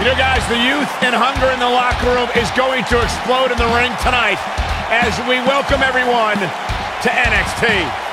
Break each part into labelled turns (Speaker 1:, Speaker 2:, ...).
Speaker 1: You know, guys, the youth and hunger in the locker room is going to explode in the ring tonight as we welcome everyone to NXT.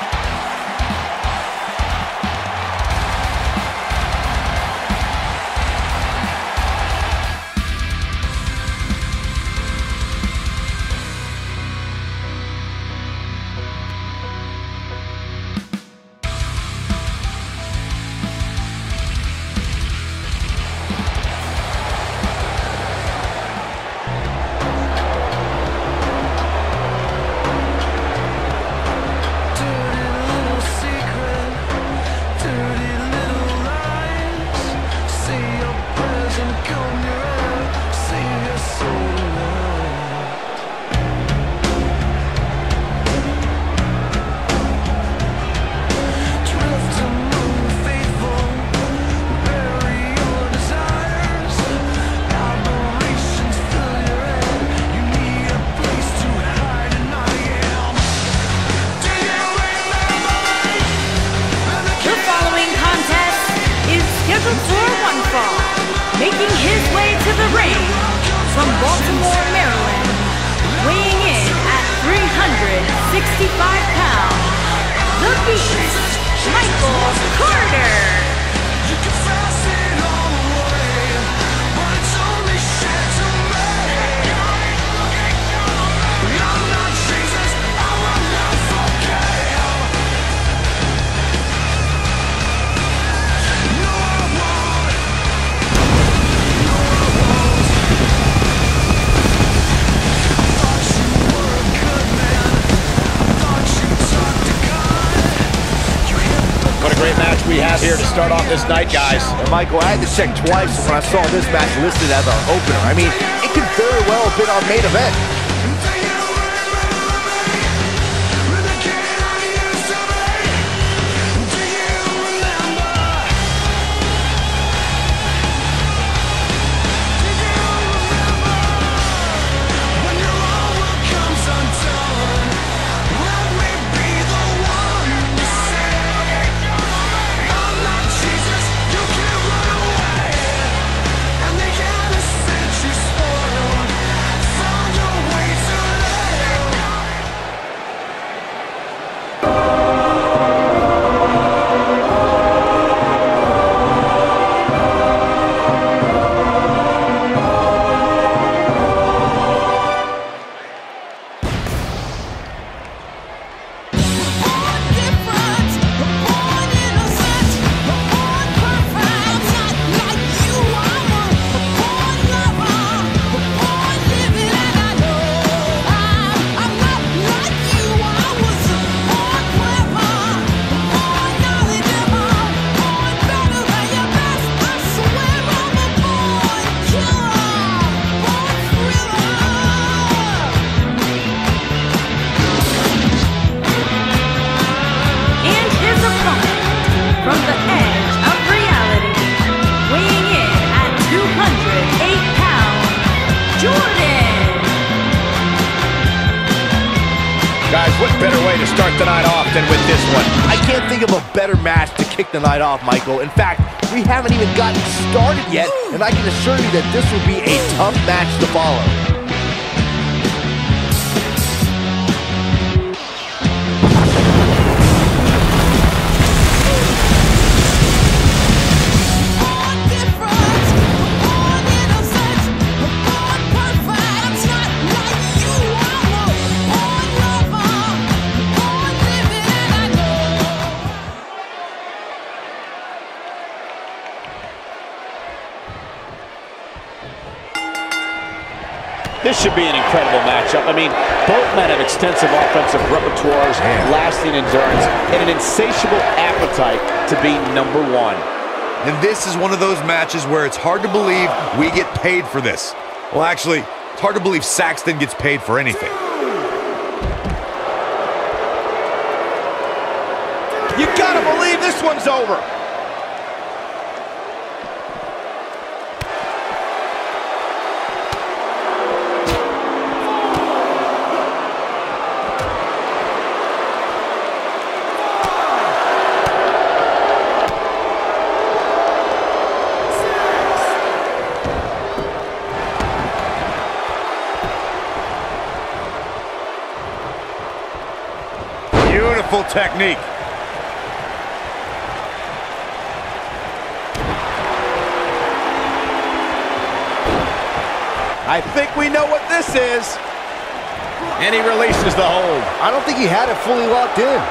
Speaker 2: For one fall, making his way to the ring from Baltimore, Maryland, weighing in at 365 pounds, the Beast, Michael Carter.
Speaker 1: Great match we have here to start off this night, guys.
Speaker 3: And Michael, I had to check twice when I saw this match listed as our opener. I mean, it could very well have been our main event.
Speaker 1: Guys, what better way to start the night off than with this one?
Speaker 3: I can't think of a better match to kick the night off, Michael. In fact, we haven't even gotten started yet, and I can assure you that this will be a tough match to follow.
Speaker 4: This should be an incredible matchup. I mean, both men have extensive offensive repertoires, lasting endurance, and an insatiable appetite to be number one.
Speaker 5: And this is one of those matches where it's hard to believe we get paid for this. Well, actually, it's hard to believe Saxton gets paid for anything.
Speaker 1: You gotta believe this one's over.
Speaker 5: Real technique.
Speaker 1: I think we know what this is. And he releases the hold.
Speaker 3: I don't think he had it fully locked in.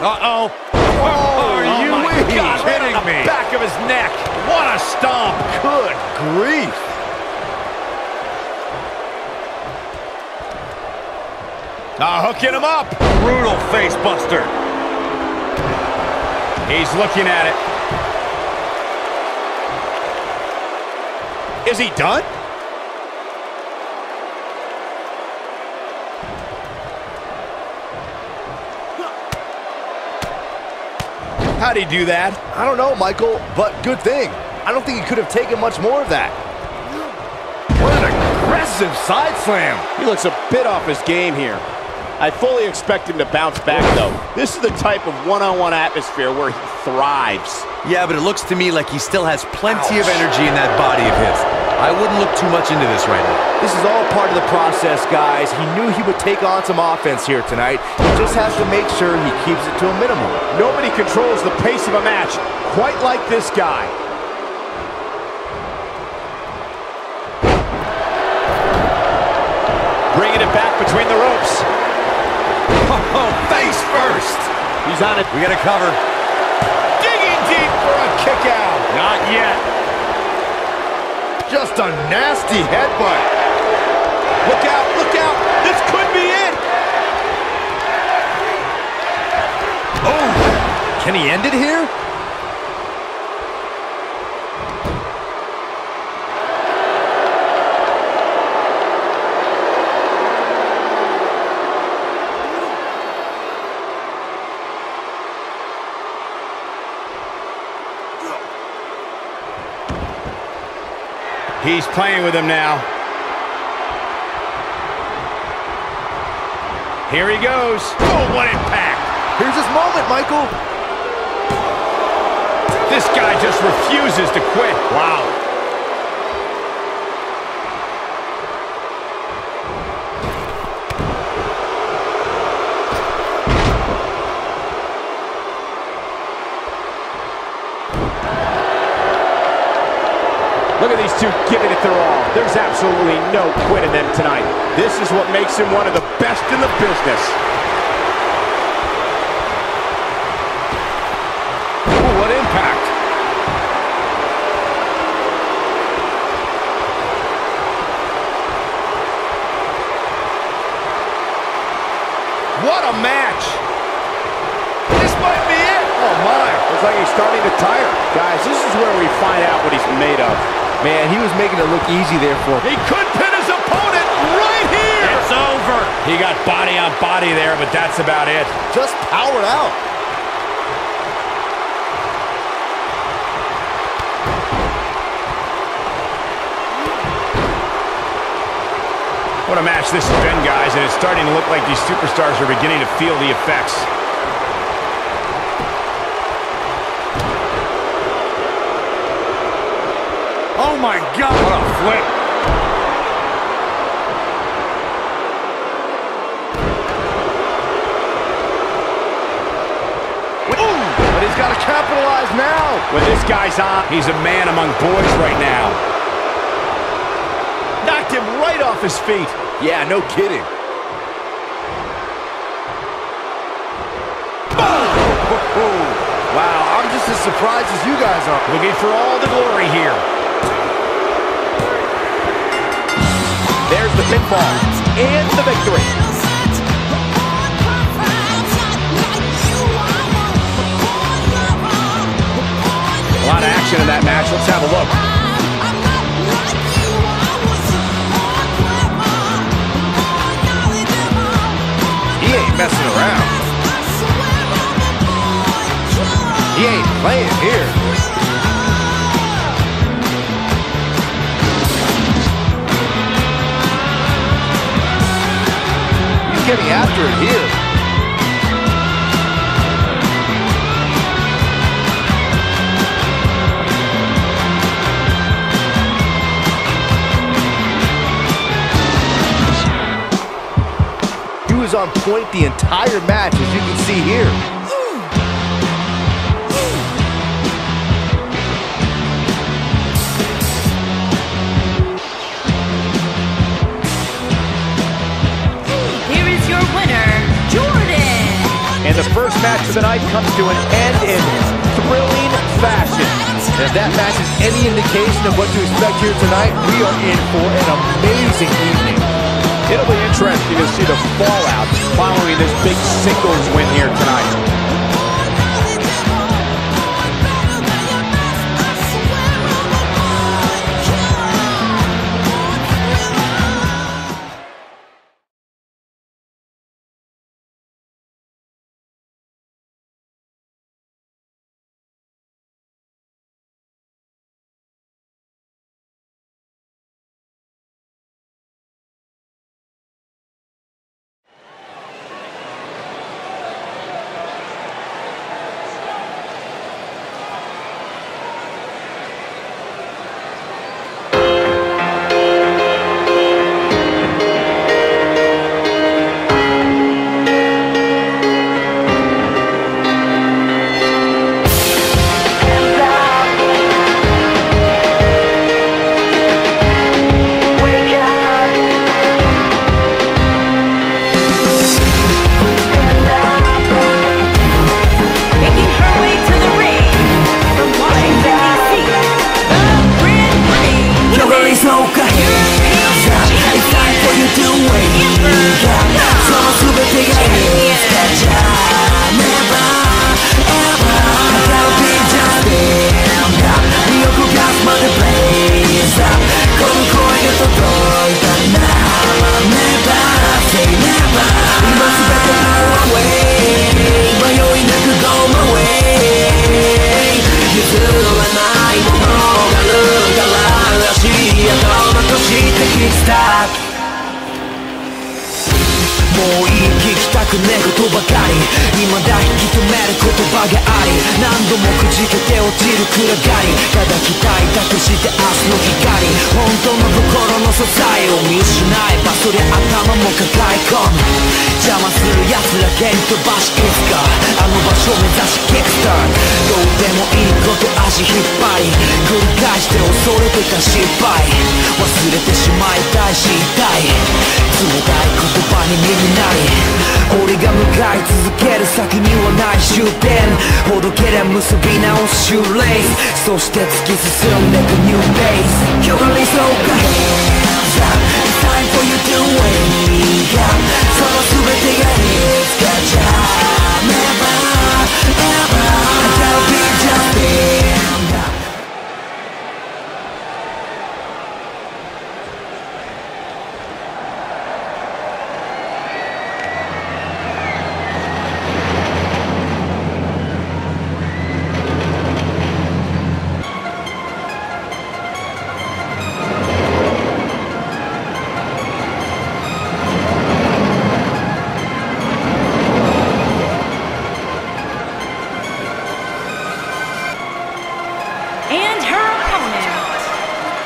Speaker 5: Uh-oh.
Speaker 1: Are you
Speaker 5: kidding me?
Speaker 1: Back of his neck. What a stomp.
Speaker 3: Good grief.
Speaker 1: Hooking him up.
Speaker 5: Brutal face buster.
Speaker 1: He's looking at it. Is he done? How'd he do that?
Speaker 3: I don't know, Michael, but good thing. I don't think he could have taken much more of that.
Speaker 1: What an aggressive side slam. He looks a bit off his game here. I fully expect him to bounce back, though. This is the type of one-on-one atmosphere where he thrives.
Speaker 5: Yeah, but it looks to me like he still has plenty of energy in that body of his. I wouldn't look too much into this right now.
Speaker 3: This is all part of the process, guys. He knew he would take on some offense here tonight. He just has to make sure he keeps it to a minimum.
Speaker 1: Nobody controls the pace of a match quite like this guy. Bringing it back between the ropes.
Speaker 5: Oh, face first.
Speaker 1: He's on it.
Speaker 5: We got to cover.
Speaker 1: Digging deep for a kick out. Not yet.
Speaker 3: Just a nasty headbutt.
Speaker 1: Look out, look out. This could be it.
Speaker 3: Oh, can he end it here?
Speaker 1: He's playing with him now. Here he goes. Oh, what impact.
Speaker 3: Here's his moment, Michael.
Speaker 1: This guy just refuses to quit. Wow. Look at these two giving it their all. There's absolutely no quit in them tonight. This is what makes him one of the best in the business. Ooh, what impact. What a match. This might be it. Oh, my. Looks like he's starting to tire. Guys, this is where we find out what he's made of.
Speaker 3: Man, he was making it look easy there for him.
Speaker 1: He could pin his opponent right here. It's over. He got body on body there, but that's about it.
Speaker 3: Just powered out.
Speaker 1: What a match this has been, guys, and it's starting to look like these superstars are beginning to feel the effects. Oh my God, what a flip.
Speaker 3: Ooh, but he's got to capitalize now.
Speaker 1: When this guy's on, he's a man among boys right now. Knocked him right off his feet.
Speaker 3: Yeah, no kidding. Wow, I'm just as surprised as you guys are.
Speaker 1: Looking for all the glory here. There's the pinfall and the victory. A lot of action in that match. Let's have a look.
Speaker 3: He ain't messing around. He ain't playing here. He's getting after it here. was on point the entire match, as you can see here.
Speaker 2: Here is your winner, Jordan.
Speaker 4: And the first match of the night comes to an end in thrilling fashion.
Speaker 3: And if that match is any indication of what to expect here tonight, we are in for an amazing evening.
Speaker 1: It'll be interesting to see the fallout following this big singles win here tonight.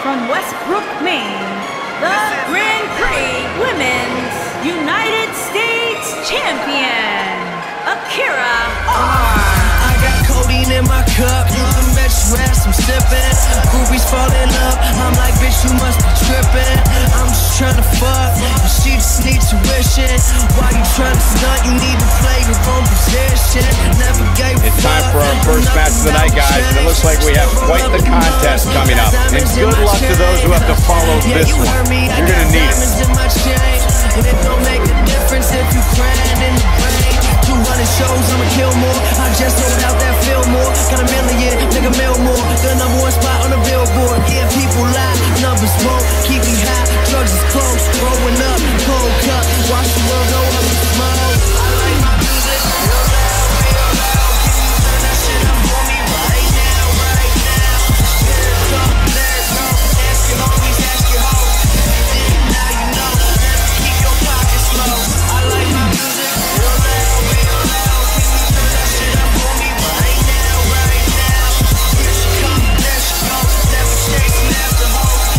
Speaker 2: From Westbrook, Maine, the Grand Prix Women's United States Champion, Akira R.
Speaker 6: I got codeine in my cup, you can bet your ass I'm sipping. Groupies fall in love, I'm like, bitch, you must be tripping. I'm just trying to fuck, and she just needs tuition. Why you trying to stunt? You need to play your own position. Never gave a
Speaker 1: It's time for our first match of the night, guys, and it looks like we have quite the contest coming up. And good luck to those who have to follow this one. You're gonna need it.
Speaker 6: And it don't make a difference if you crying in the rain. 200 shows, I'ma kill more. I just sold out that Fillmore. Got a million, make a mil more. The #1 spot on the billboard. Yeah, people lie, numbers won't keep me high. Drugs is close, growing up, cold cut. Watch the world go up in smoke. I like my music real loud, real loud. Can you turn that shit up for me right now, right now? Let's go, let's go. Ask your homies, ask your hoes. Now you know. Keep your pockets low. I like my music real loud, real loud. Can you turn that shit up for me right now, right now? Here she come, there she goes. Never chasing after hoes.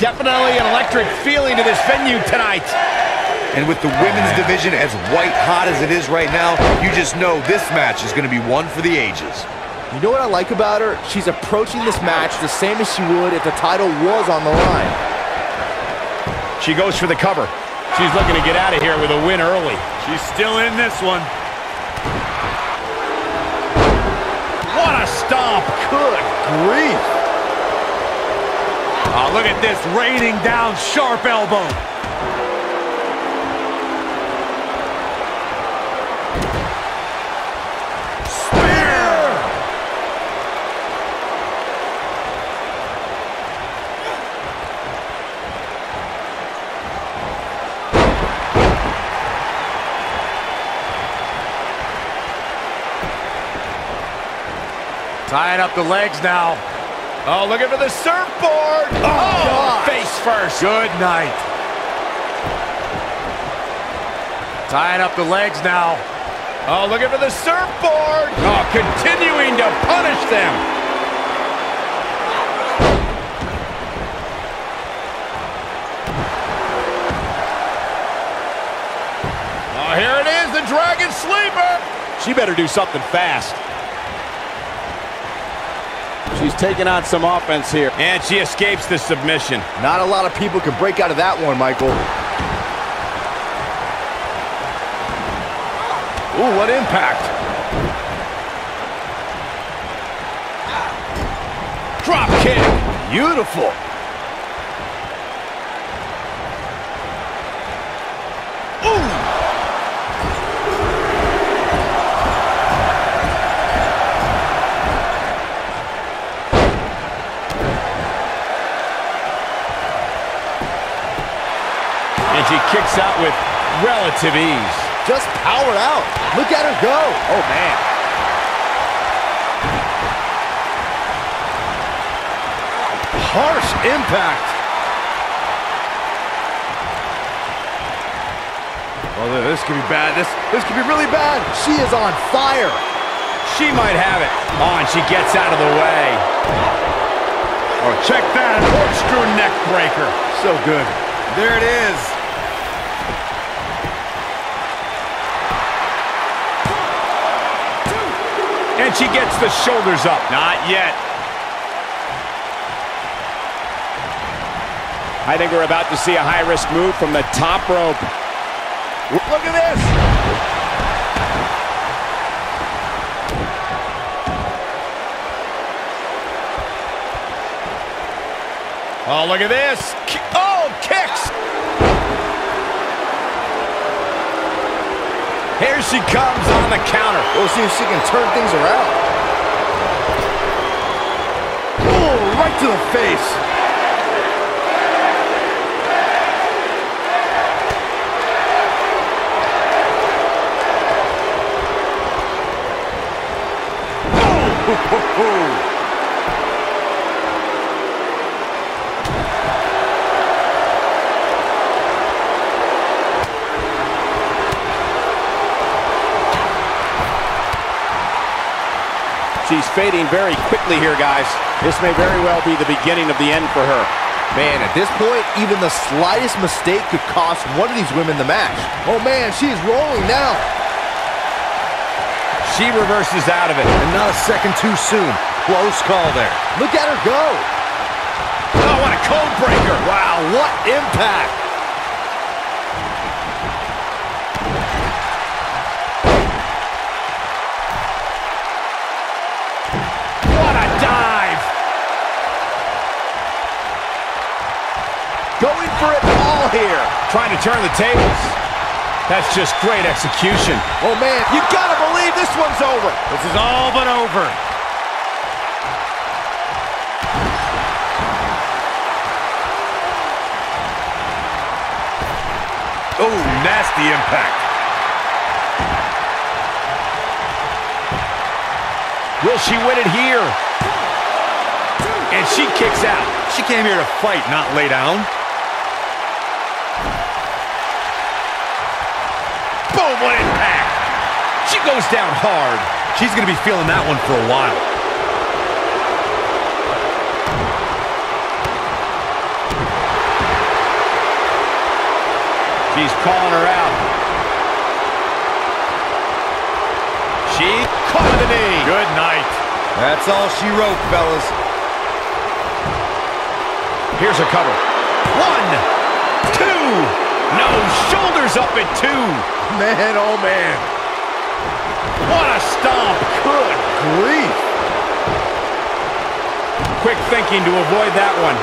Speaker 1: Definitely an electric feeling to this venue tonight.
Speaker 5: And with the women's division as white hot as it is right now, you just know this match is going to be one for the ages.
Speaker 3: You know what I like about her? She's approaching this match the same as she would if the title was on the line.
Speaker 1: She goes for the cover. She's looking to get out of here with a win early.
Speaker 7: She's still in this one.
Speaker 1: What a stomp. Good grief.
Speaker 7: Oh, look at this, raining down sharp elbow.
Speaker 1: Tying up the legs now. Oh, looking for the surfboard. Oh, face first.
Speaker 7: Good night.
Speaker 1: Tying up the legs now. Oh, looking for the surfboard. Oh, continuing to punish them. Oh, here it is, the Dragon Sleeper. She better do something fast. She's taking on some offense here. And she escapes the submission.
Speaker 3: Not a lot of people can break out of that one, Michael.
Speaker 1: Ooh, what impact. Drop kick. Beautiful. Ooh. And she kicks out with relative ease.
Speaker 3: Just powered out. Look at her go.
Speaker 1: Oh, man. Harsh impact.
Speaker 3: Oh, this could be bad. This could be really bad. She is on fire.
Speaker 1: She might have it. Oh, and she gets out of the way. Oh, check that. Corkscrew neck breaker. So good.
Speaker 7: There it is.
Speaker 1: And she gets the shoulders up.
Speaker 7: Not yet.
Speaker 1: I think we're about to see a high-risk move from the top rope. Look at this. Oh, look at this. Oh, kicks. Here she comes on the counter.
Speaker 3: We'll see if she can turn things around. Oh, right to the face.
Speaker 1: Oh! She's fading very quickly here, guys. This may very well be the beginning of the end for her.
Speaker 3: Man, at this point, even the slightest mistake could cost one of these women the match. Oh, man, she's rolling now.
Speaker 1: She reverses out of it.
Speaker 5: And not a second too soon. Close call there.
Speaker 3: Look at her go.
Speaker 1: Oh, what a code breaker.
Speaker 3: Wow, what impact.
Speaker 1: What a dive. Going for it all here. Trying to turn the tables. That's just great execution.
Speaker 3: Oh, man, you gotta believe this one's over.
Speaker 7: This is all but over.
Speaker 5: Oh, nasty impact.
Speaker 1: Will she win it here? And she kicks out.
Speaker 5: She came here to fight, not lay down.
Speaker 1: Boom, what impact. She goes down hard.
Speaker 5: She's going to be feeling that one for a while.
Speaker 7: She's calling her out. She caught the knee. Good night.
Speaker 5: That's all she wrote, fellas.
Speaker 7: Here's a cover. 1, 2. No, shoulders up at 2.
Speaker 3: Man, oh man.
Speaker 7: What a stomp.
Speaker 3: Good grief.
Speaker 7: Quick thinking to avoid that one.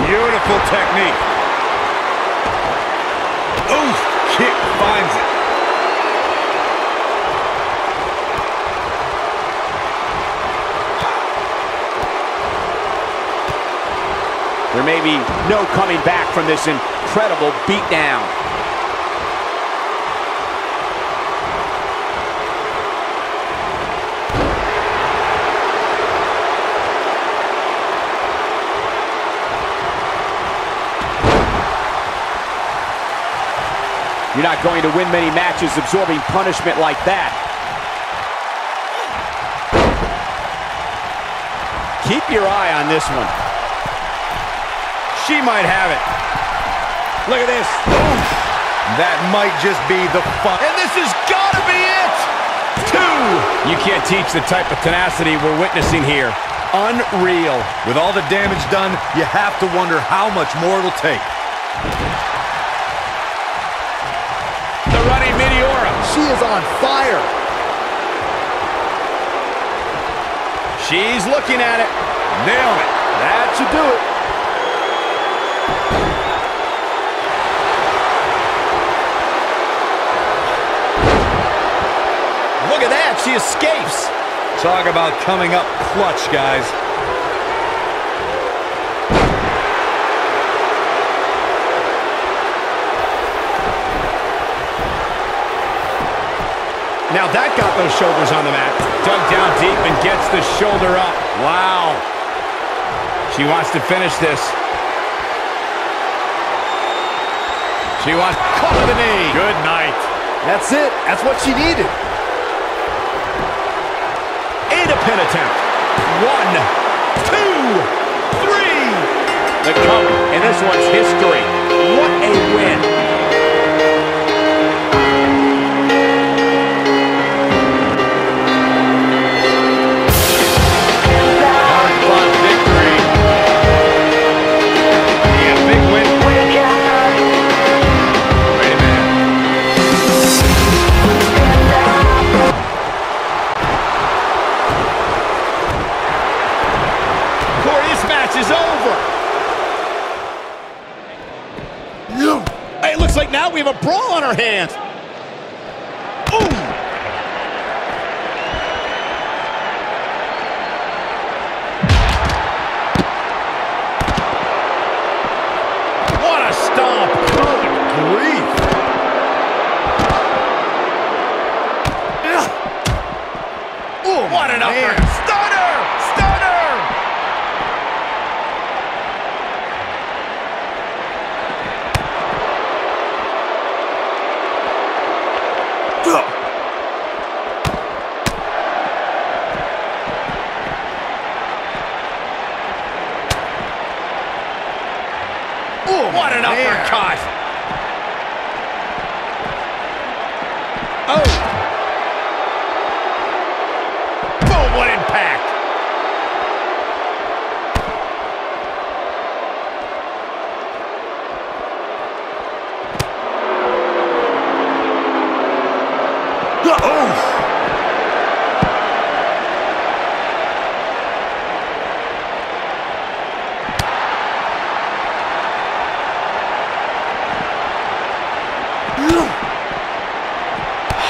Speaker 7: Beautiful technique. Oof, kick finds it.
Speaker 1: There may be no coming back from this incredible beatdown. You're not going to win many matches absorbing punishment like that. Keep your eye on this one.
Speaker 7: She might have it. Look at this. Oof.
Speaker 5: That might just be the fun.
Speaker 7: And this has got to be it. 2. You can't teach the type of tenacity we're witnessing here. Unreal.
Speaker 5: With all the damage done, you have to wonder how much more it'll take.
Speaker 7: The running Meteora.
Speaker 3: She is on fire.
Speaker 7: She's looking at it. Nailed it.
Speaker 3: That should do it.
Speaker 7: Look at that. She escapes.
Speaker 5: Talk about coming up clutch, guys.
Speaker 7: Now that got those shoulders on the mat. Dug down deep and gets the shoulder up. Wow. She wants to finish this. She wants caught with the knee. Good night.
Speaker 3: That's it. That's what she needed.
Speaker 7: And a pin attempt. 1, 2, 3.
Speaker 1: The cover, and this one's history. What a win.
Speaker 7: Hey, it looks like now we have a brawl on our hands. Ooh. What a stomp. Good grief. Ooh, what an upper. Stunner! Stunner! Ooh, what an uppercut! Oh! Boom, what impact!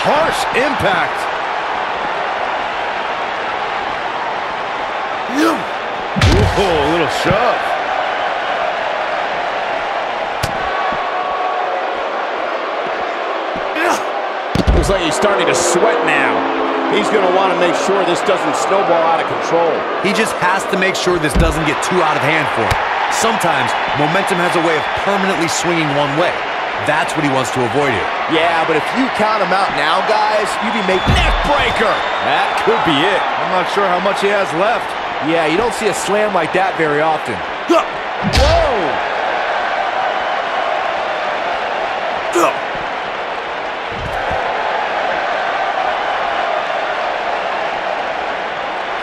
Speaker 7: Harsh impact. Ooh, a little shove.
Speaker 1: Looks like he's starting to sweat now. He's going to want to make sure this doesn't snowball out of control.
Speaker 5: He just has to make sure this doesn't get too out of hand for him. Sometimes, momentum has a way of permanently swinging one way. That's what he wants to avoid here.
Speaker 3: Yeah, but if you count him out now, guys, you'd be making...
Speaker 7: Neck breaker! That could be it.
Speaker 3: I'm not sure how much he has left. Yeah, you don't see a slam like that very often.
Speaker 1: Whoa!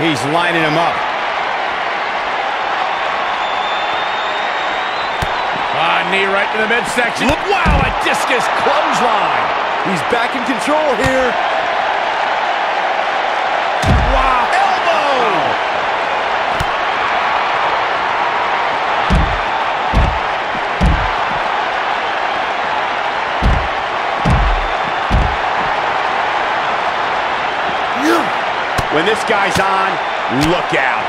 Speaker 7: He's lining him up. Knee right to the midsection. Wow, a discus clothesline.
Speaker 3: He's back in control here.
Speaker 7: Wow, elbow. When this guy's on, look out.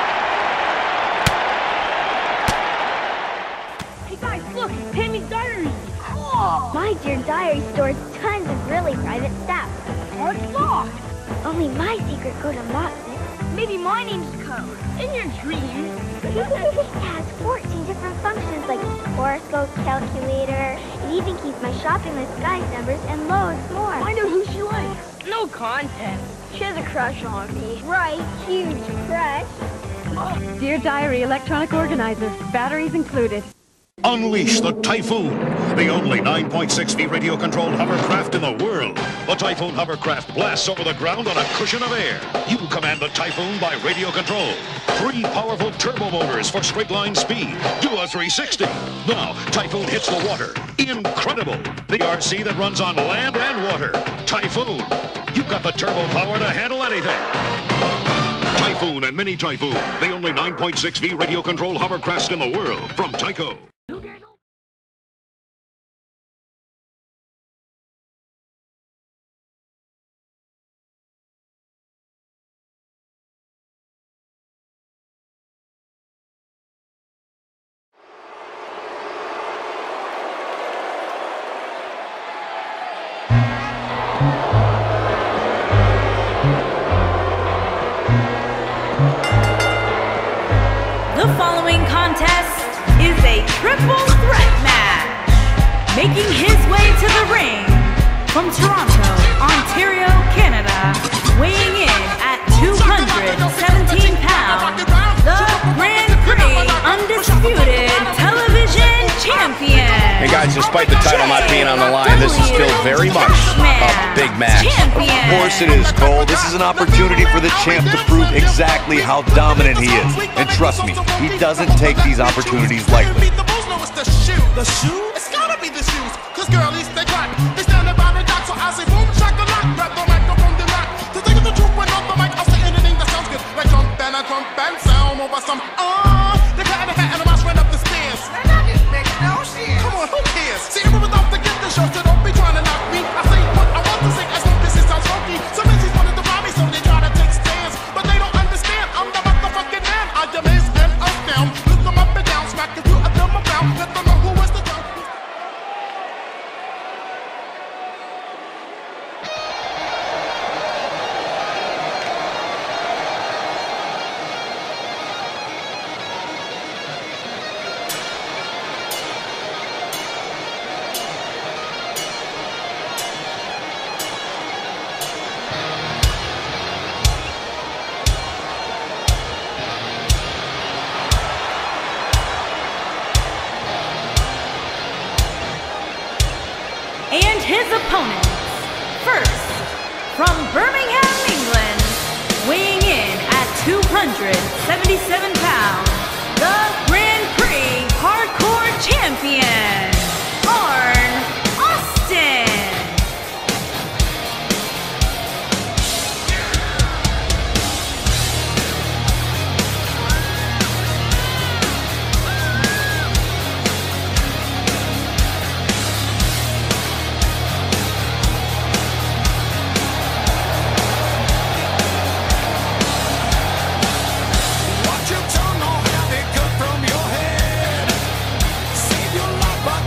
Speaker 8: My Dear Diary stores tons of really private stuff. It's locked. Only my secret code unlocks it. Maybe my name's code. In your dreams. It has 14 different functions like horoscope calculator. It even keeps my shopping list, guys numbers, and loads more. I know who she likes. No contest. She has a crush on me. Right, huge crush.
Speaker 9: Dear Diary electronic organizer. Batteries included.
Speaker 10: Unleash the Typhoon, the only 9.6 radio-controlled hovercraft in the world. The Typhoon hovercraft blasts over the ground on a cushion of air. You command the Typhoon by radio control. 3 powerful turbo motors for straight-line speed. Do a 360. Now, Typhoon hits the water. Incredible. The RC that runs on land and water. Typhoon. You've got the turbo power to handle anything. Typhoon and Mini Typhoon, the only 9.6V radio-controlled hovercrafts in the world from Tyco.
Speaker 2: The following contest is a triple threat match. Making his way to the ring from Toronto, Ontario, Canada, weighing in at 217 pounds, the Grand Prix Undisputed Television Champion.
Speaker 1: Hey guys, despite the title not being on the line, this is still very much a big match.
Speaker 5: Of course it is, Cole. This is an opportunity for the champ to prove exactly how dominant he is. And trust me, he doesn't take these opportunities lightly.
Speaker 6: The shoe? It's gotta be the shoes. Cause girlies, they got. They stand by the dock, so I say boom, shakalak. Grab the microphone, they rock. To think of the truth, when off the mic, I'll say anything that sounds good. Like jump and sound over some. They got a hat and a mouse right up the stairs. And I didn't make no shit. Come on, who cares? See, everyone's out to get the show, so don't be trying to knock me. I say what I want to say, as long as it sounds funky. Some bitches wanted to rob me, so they try to take stands. But they don't understand, I'm the motherfucking man. I amaze and astound. Lift them up and down, smack you a them around. Let them know who is the jump.
Speaker 2: And his opponents, first, from Birmingham, England, weighing in at 277 pounds, the Grand Prix Hardcore Champion, Arn Austin.
Speaker 6: Watch your tongue, all have it good from your head. Save your life by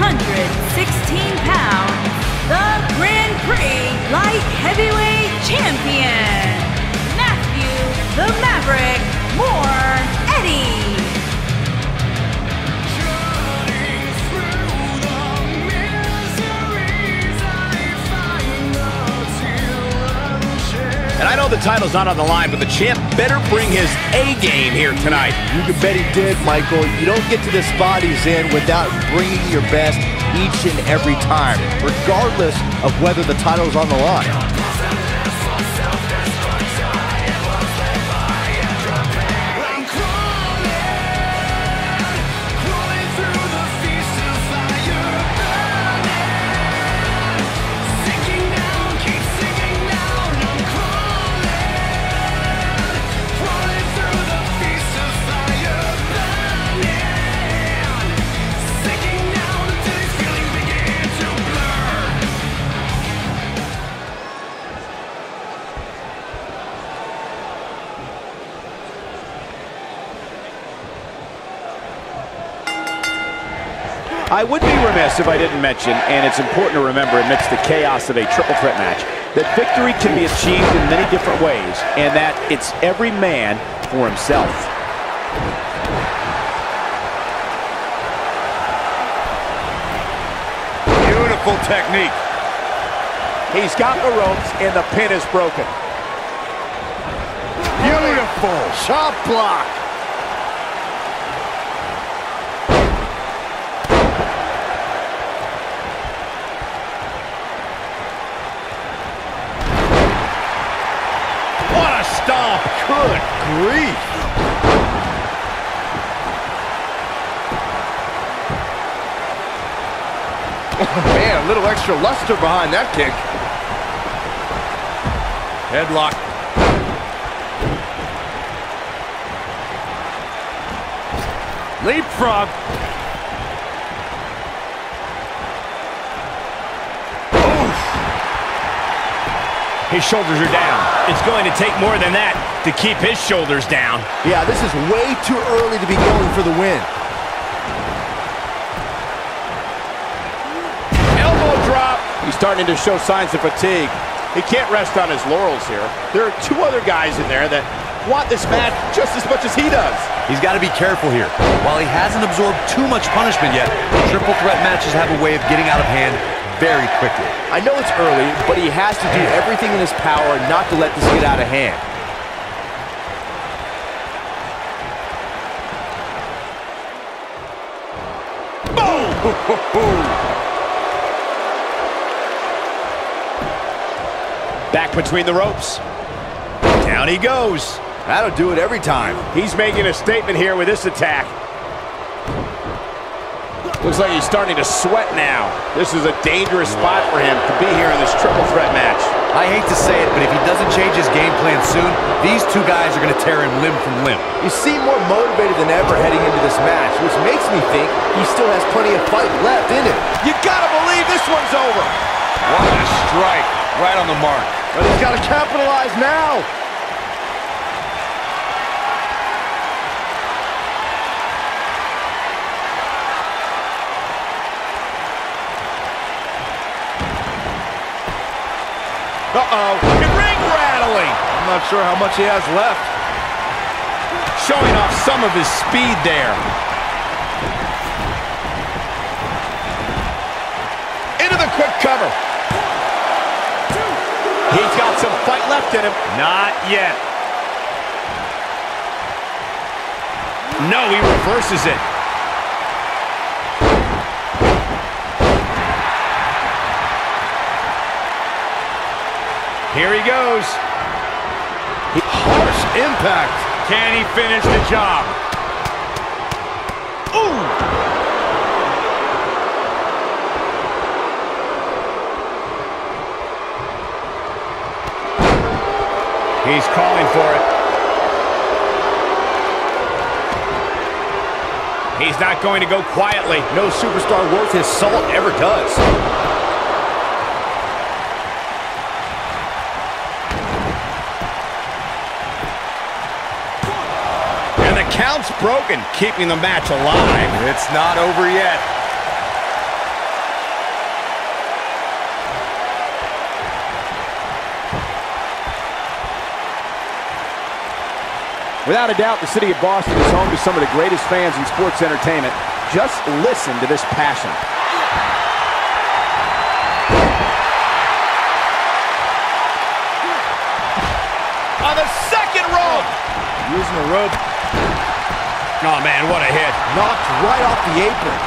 Speaker 2: 216 pounds, the Grand Prix Light Heavyweight Champion, Matthew the Maverick Moore Eddie.
Speaker 7: And I know the title's not on the line, but the champ better bring his A game here tonight.
Speaker 3: You can bet he did, Michael. You don't get to the spot he's in without bringing your best each and every time, regardless of whether the title's on the line.
Speaker 1: I would be remiss if I didn't mention, and it's important to remember amidst the chaos of a triple threat match, that victory can be achieved in many different ways, and that it's every man for himself.
Speaker 7: Beautiful technique.
Speaker 1: He's got the ropes, and the pin is broken.
Speaker 3: Beautiful shot block.
Speaker 7: Stomp.
Speaker 3: Good grief. Oh, man, a little extra luster behind that kick.
Speaker 7: Headlock. Leapfrog. His shoulders are down. It's going to take more than that to keep his shoulders down.
Speaker 3: Yeah, this is way too early to be going for the win.
Speaker 1: Elbow drop. He's starting to show signs of fatigue. He can't rest on his laurels here. There are two other guys in there that want this match just as much as he does.
Speaker 5: He's got to be careful here. While he hasn't absorbed too much punishment yet, triple threat matches have a way of getting out of hand very quickly.
Speaker 3: I know it's early, but he has to do everything in his power not to let this get out of hand.
Speaker 7: Boom! Back between the ropes. Down he goes.
Speaker 3: That'll do it every time.
Speaker 1: He's making a statement here with this attack. Looks like he's starting to sweat now. This is a dangerous spot for him to be here in this triple threat match.
Speaker 5: I hate to say it, but if he doesn't change his game plan soon, these two guys are going to tear him limb from limb.
Speaker 3: You seem more motivated than ever heading into this match, which makes me think he still has plenty of fight left in him.
Speaker 1: You gotta believe this one's over.
Speaker 7: What a strike. Right on the mark.
Speaker 3: But he's got to capitalize now.
Speaker 7: Uh-oh, ring rattling.
Speaker 3: I'm not sure how much he has left.
Speaker 7: Showing off some of his speed there. Into the quick cover.
Speaker 1: He's got some fight left in him.
Speaker 7: Not yet. No, he reverses it. Here he goes.
Speaker 3: Harsh impact.
Speaker 7: Can he finish the job? Ooh! He's calling for it. He's not going to go quietly.
Speaker 3: No superstar worth his salt ever does.
Speaker 7: Count's broken, keeping the match alive. It's not over yet.
Speaker 1: Without a doubt, the city of Boston is home to some of the greatest fans in sports entertainment. Just listen to this passion. On the second rope!
Speaker 3: Using the rope.
Speaker 7: Oh, man, what a hit.
Speaker 3: Knocked right off the apron.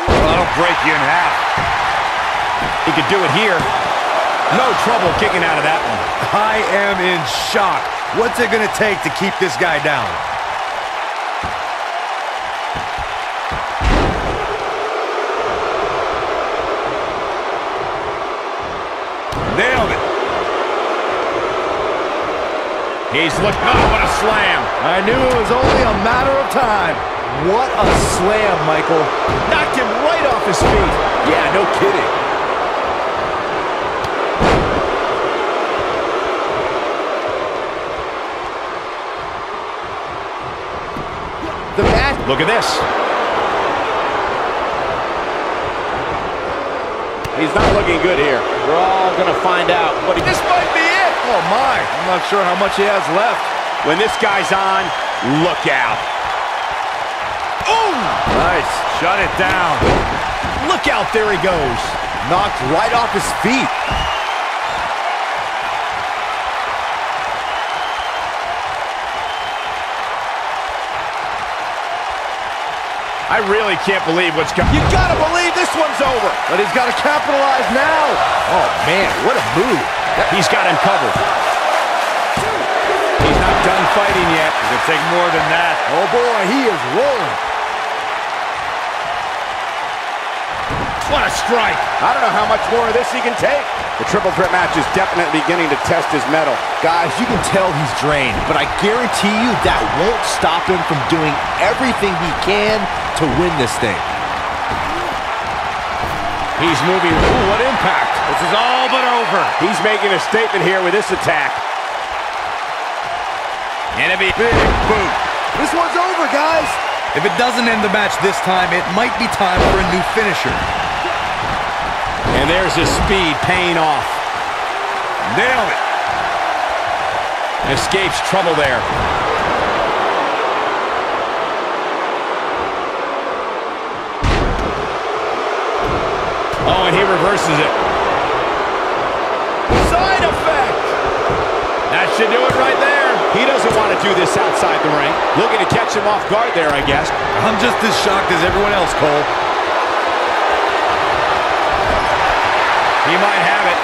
Speaker 7: Well, that'll break you in half. He could do it here. No trouble kicking out of that one.
Speaker 5: I am in shock. What's it going to take to keep this guy down?
Speaker 7: Nailed it. He's looking, oh, what a slam.
Speaker 3: I knew it was only a matter of time. What a slam, Michael.
Speaker 1: Knocked him right off his feet. Yeah, no kidding.
Speaker 3: The match.
Speaker 7: Look at this.
Speaker 1: He's not looking good here. We're all going to find out. But this might be it.
Speaker 3: Oh, my. I'm not sure how much he has left.
Speaker 1: When this guy's on, look out.
Speaker 7: Ooh! Nice. Shut it down. Look out, there he goes.
Speaker 3: Knocked right off his feet.
Speaker 7: I really can't believe what's coming.
Speaker 1: You gotta believe this one's over.
Speaker 3: But he's got to capitalize now. Oh, man, what a move.
Speaker 7: He's got him covered. He's not done fighting yet. It's going to take more than that.
Speaker 3: Oh, boy, he is rolling.
Speaker 7: What a strike.
Speaker 1: I don't know how much more of this he can take. The triple threat match is definitely beginning to test his mettle.
Speaker 3: Guys, you can tell he's drained, but I guarantee you that won't stop him from doing everything he can to win this thing.
Speaker 7: He's moving. Ooh, what impact. This is all but over.
Speaker 1: He's making a statement here with this attack.
Speaker 7: And a big boot.
Speaker 3: This one's over, guys.
Speaker 5: If it doesn't end the match this time, it might be time for a new finisher.
Speaker 7: And there's his speed paying off. Nailed it. Escapes trouble there. Oh, and he reverses it.
Speaker 1: Side effect!
Speaker 7: That should do it right there.
Speaker 1: He doesn't want to do this outside the ring. Looking to catch him off guard there, I guess.
Speaker 5: I'm just as shocked as everyone else, Cole.
Speaker 7: He might have it.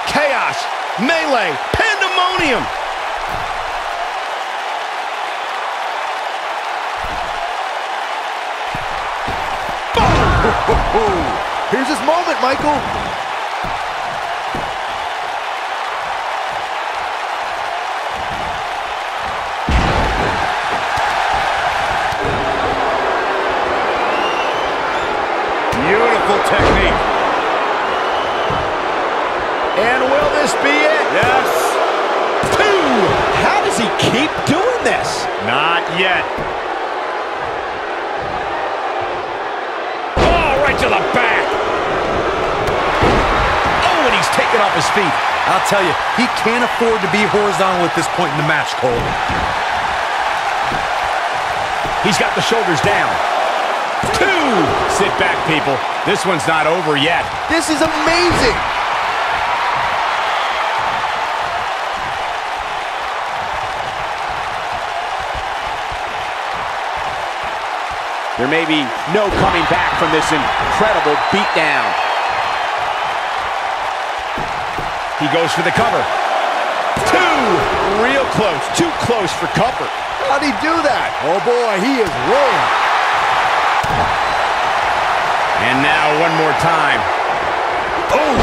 Speaker 1: Chaos, melee, pandemonium.
Speaker 3: Here's his moment, Michael.
Speaker 7: Beautiful technique.
Speaker 1: And will this be it?
Speaker 7: Yes.
Speaker 1: 2. How does he keep doing this?
Speaker 7: Not yet. Oh, right to the back. Oh, and he's taken off his feet.
Speaker 5: I'll tell you, he can't afford to be horizontal at this point in the match, Cole.
Speaker 7: He's got the shoulders down. 2. Sit back, people. This one's not over yet.
Speaker 3: This is amazing.
Speaker 1: There may be no coming back from this incredible beatdown.
Speaker 7: He goes for the cover.
Speaker 1: 2. Real close. Too close for comfort.
Speaker 3: How'd he do that? Oh, boy, he is rolling.
Speaker 7: And now one more time.
Speaker 3: Oh,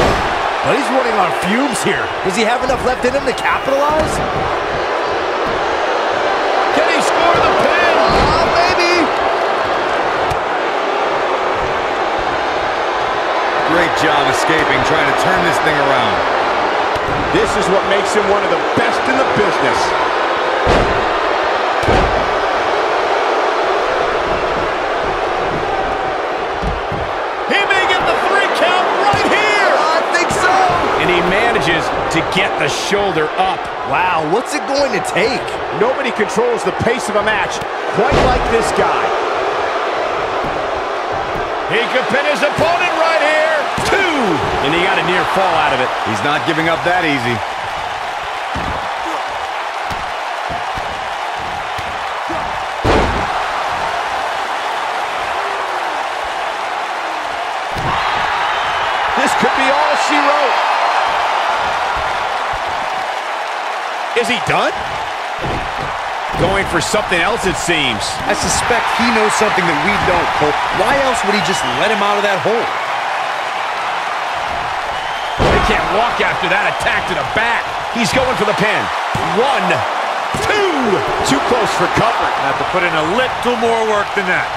Speaker 3: but he's running on fumes here. Does he have enough left in him to capitalize?
Speaker 1: Can he score the pin?
Speaker 3: Maybe.
Speaker 5: Great job escaping, trying to turn this thing around.
Speaker 1: This is what makes him one of the best in the business.
Speaker 7: get the shoulder up.
Speaker 3: Wow, what's it going to take?
Speaker 1: Nobody controls the pace of a match quite like this guy.
Speaker 7: He could pin his opponent right here. 2! And he got a near fall out of it.
Speaker 5: He's not giving up that easy.
Speaker 1: This could be all she wrote. Is he done?
Speaker 7: Going for something else, it seems.
Speaker 5: I suspect he knows something that we don't, Cole. Why else would he just let him out of that hole?
Speaker 7: They can't walk after that attack to the back. He's going for the pin. 1, 2.
Speaker 1: Too close for comfort.
Speaker 7: Have to put in a little more work than that.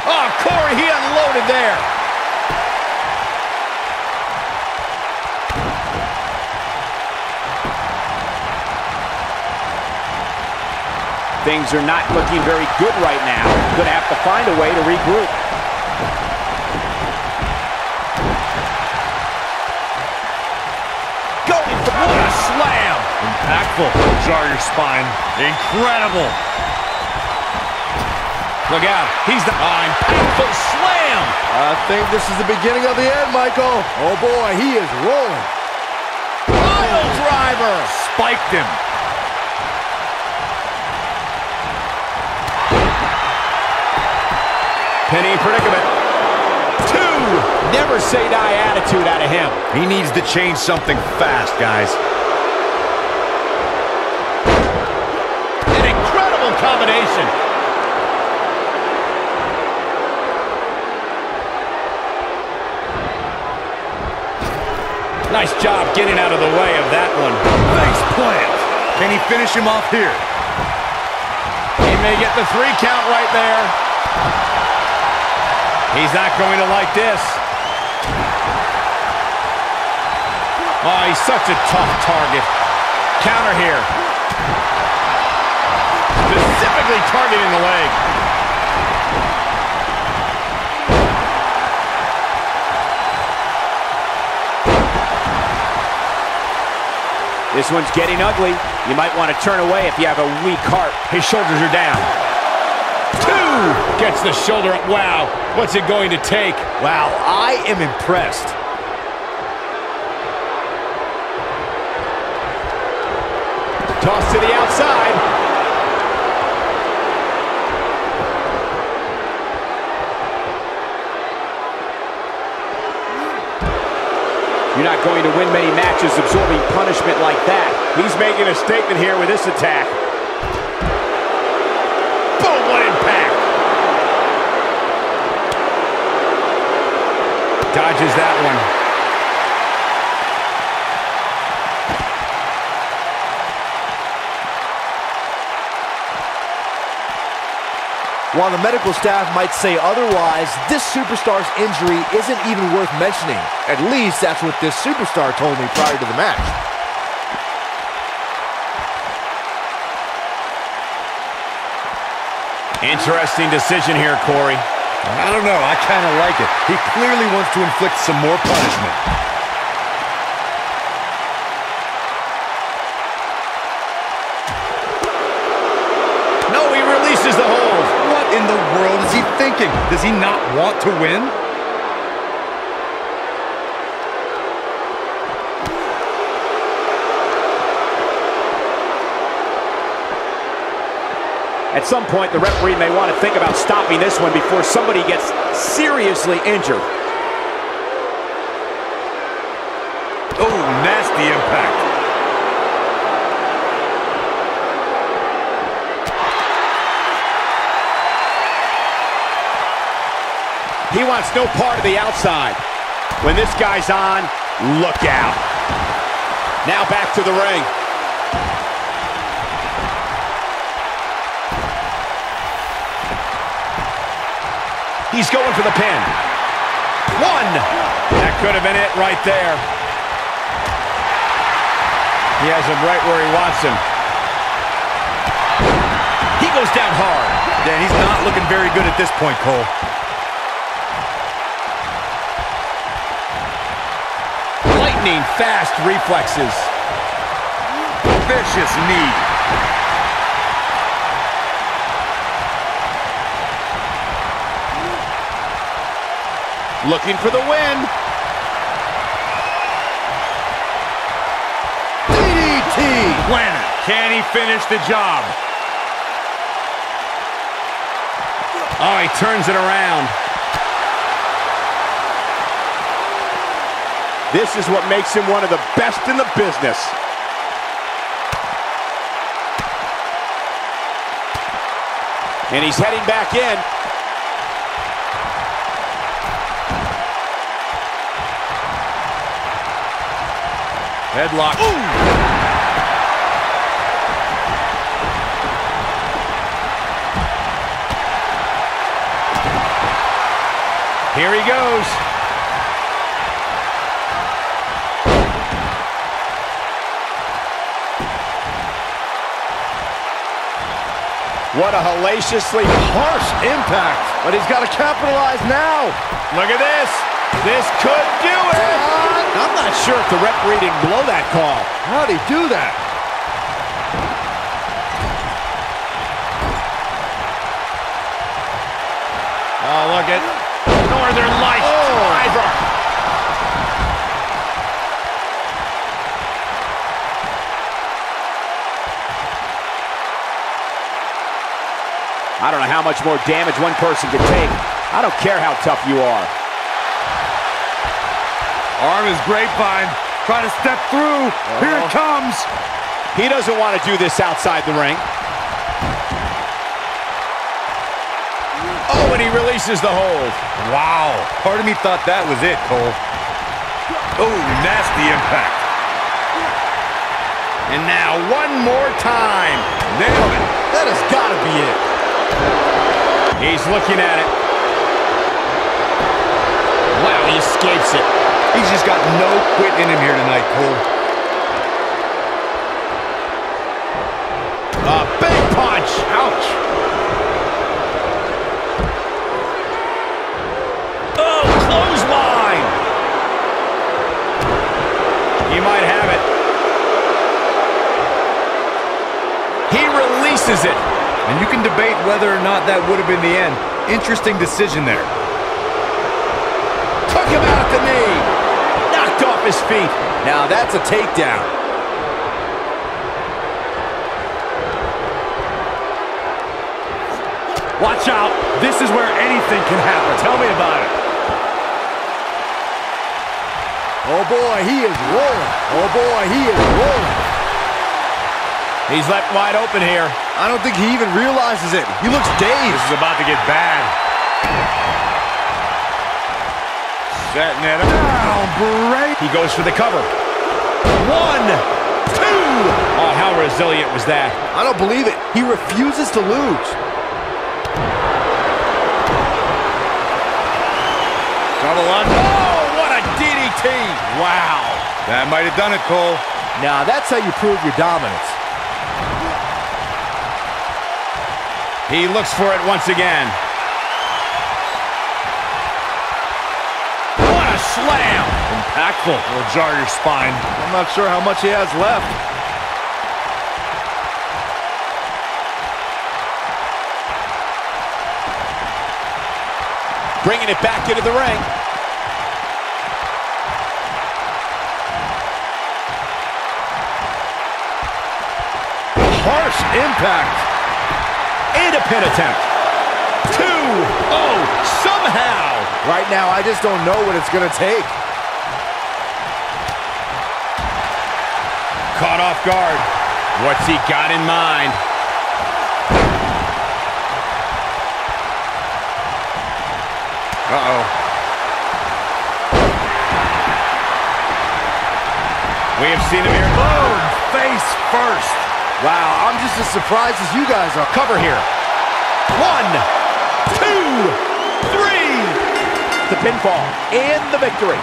Speaker 7: Oh, Corey, he unloaded there.
Speaker 1: Things are not looking very good right now. Gonna have to find a way to regroup.
Speaker 7: Going for what a slam! Impactful. Jar your spine. Incredible. Look out. He's the impactful slam.
Speaker 3: I think this is the beginning of the end, Michael. Oh boy, he is rolling.
Speaker 7: Pile driver. Spiked him. Penny predicament. 2.
Speaker 1: Never say die attitude out of him.
Speaker 5: He needs to change something fast, guys.
Speaker 7: An incredible combination. Nice job getting out of the way of that one.
Speaker 5: Nice plant. Can he finish him off here?
Speaker 7: He may get the 3 count right there. He's not going to like this. Oh, he's such a tough target. Counter here. Specifically targeting the leg.
Speaker 1: This one's getting ugly. You might want to turn away if you have a weak heart.
Speaker 7: His shoulders are down. 2! Gets the shoulder up. Wow. What's it going to take?
Speaker 3: Wow, I am impressed.
Speaker 1: Toss to the outside. You're not going to win many matches absorbing punishment like that.
Speaker 7: He's making a statement here with this attack. Boom, what impact! Dodges that one.
Speaker 3: While the medical staff might say otherwise, this superstar's injury isn't even worth mentioning. At least that's what this superstar told me prior to the match.
Speaker 7: Interesting decision here, Corey.
Speaker 5: I don't know. I kind of like it. He clearly wants to inflict some more punishment.
Speaker 7: No, he releases the hold.
Speaker 5: What in the world is he thinking? Does he not want to win?
Speaker 1: At some point, the referee may want to think about stopping this one before somebody gets seriously injured.
Speaker 5: Oh, nasty impact.
Speaker 1: He wants no part of the outside. When this guy's on, look out. Now back to the ring.
Speaker 7: He's going for the pin. 1. That could have been it right there. He has him right where he wants him. He goes down hard.
Speaker 5: Yeah, he's not looking very good at this point, Cole.
Speaker 7: lightning fast reflexes.
Speaker 5: Vicious knee.
Speaker 1: Looking for the win.
Speaker 3: DDT!
Speaker 7: Planet. Can he finish the job? Oh, he turns it around.
Speaker 1: This is what makes him one of the best in the business. And he's heading back in.
Speaker 7: Headlock.
Speaker 1: Ooh.
Speaker 7: Here he goes.
Speaker 1: What a hellaciously harsh impact.
Speaker 3: But he's got to capitalize now.
Speaker 7: Look at this. This could do it.
Speaker 1: I'm not sure if the referee didn't blow that call.
Speaker 3: How'd he do that?
Speaker 7: Oh, look at Northern Lights driver.
Speaker 1: I don't know how much more damage one person could take. I don't care how tough you are.
Speaker 5: Arm is grapevine. Trying to step through. Here it comes.
Speaker 1: He doesn't want to do this outside the ring.
Speaker 7: Oh, and he releases the hold.
Speaker 5: Wow. Part of me thought that was it, Cole. Oh, nasty impact.
Speaker 7: And now one more time. Nailed it.
Speaker 1: That has got to be it.
Speaker 7: He's looking at it. Wow, he escapes it.
Speaker 5: He's just got no quit in him here tonight, Cole.
Speaker 7: A big punch. Ouch. Oh, clothesline. He might have it. He releases it.
Speaker 5: And you can debate whether or not that would have been the end. Interesting decision there.
Speaker 1: Took him out at the knee. Knocked off his feet.
Speaker 3: Now that's a takedown.
Speaker 5: Watch out. This is where anything can happen. Tell me about it.
Speaker 3: Oh boy, he is rolling. Oh boy, he is rolling.
Speaker 7: He's left wide open here.
Speaker 3: I don't think he even realizes it. He looks dazed.
Speaker 7: This is about to get bad. Setting it up.
Speaker 5: Down, break.
Speaker 7: He goes for the cover. 1, 2. Oh, how resilient was that?
Speaker 3: I don't believe it. He refuses to lose.
Speaker 7: Double under. Oh, what a DDT. Wow.
Speaker 5: That might have done it, Cole.
Speaker 3: Now that's how you prove your dominance.
Speaker 7: He looks for it once again. What a slam.
Speaker 5: Impactful. Will jar your spine.
Speaker 3: I'm not sure how much he has left.
Speaker 1: Bringing it back into the ring.
Speaker 3: Harsh impact.
Speaker 1: And a pin attempt. 2. Oh, somehow.
Speaker 3: Right now, I just don't know what it's going to take.
Speaker 7: Caught off guard. What's he got in mind? Uh-oh. We have seen him here.
Speaker 5: Boom! Face first.
Speaker 3: Wow, I'm just as surprised as you guys are.
Speaker 7: Cover here. 1, 2, 3.
Speaker 1: The pinfall and the victory.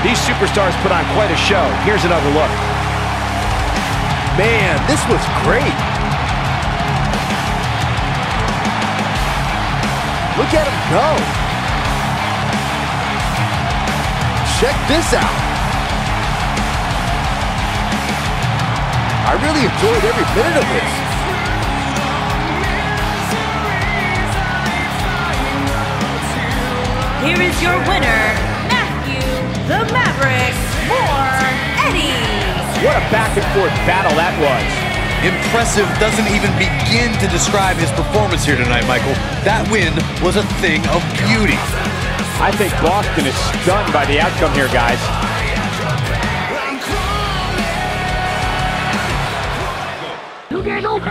Speaker 1: These superstars put on quite a show. Here's another look.
Speaker 3: Man, this was great. Look at him go. check this out. I really enjoyed every minute of this.
Speaker 2: Here is your winner, Matthew the Maverick Eddie.
Speaker 1: What a back-and-forth battle that was.
Speaker 5: Impressive doesn't even begin to describe his performance here tonight, Michael. That win was a thing of beauty.
Speaker 1: I think Boston is stunned by the outcome here, guys.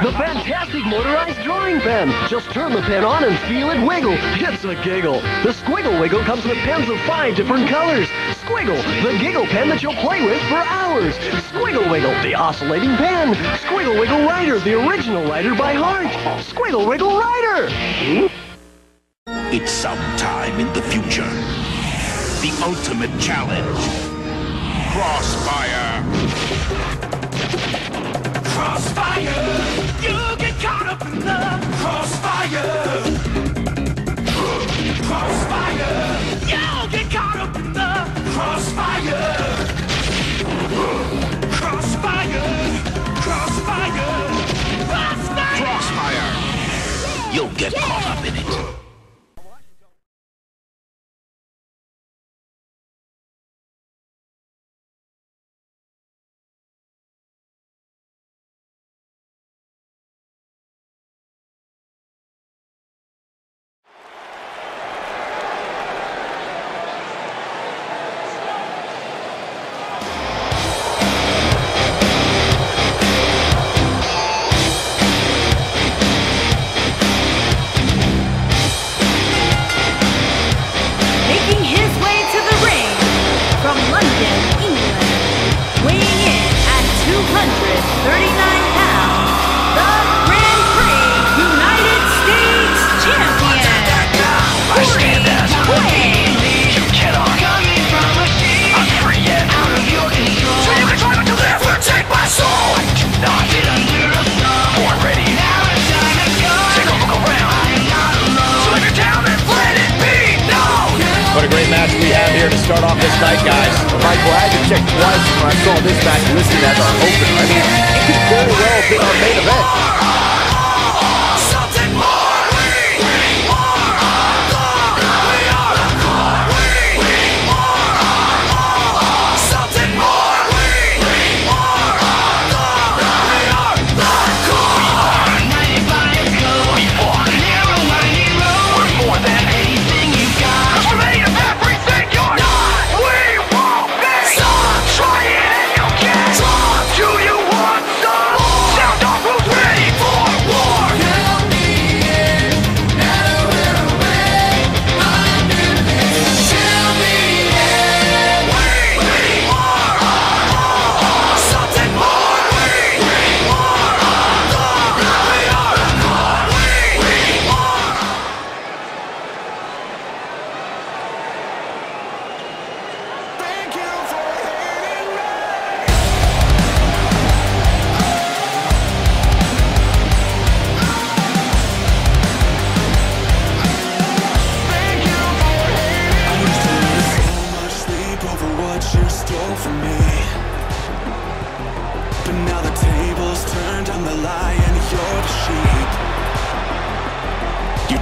Speaker 11: The fantastic motorized drawing pen. Just turn the pen on and feel it wiggle. It's a giggle. The Squiggle Wiggle comes with pens of 5 different colors. Squiggle, the giggle pen that you'll play with for hours. Squiggle Wiggle, the oscillating pen. Squiggle Wiggle Rider, the original writer by heart. Squiggle Wiggle Rider.
Speaker 10: It's sometime in the future. The ultimate challenge. Crossfire. Crossfire. You get caught up in the crossfire. Crossfire. You get caught up in the crossfire. Crossfire. Crossfire. Crossfire. Crossfire. You'll get caught up in it.
Speaker 1: What a great match we have here to start off this night, guys.
Speaker 3: Michael, I had to check twice when I saw this match listed as our opener. I mean, it could very well have been our main event.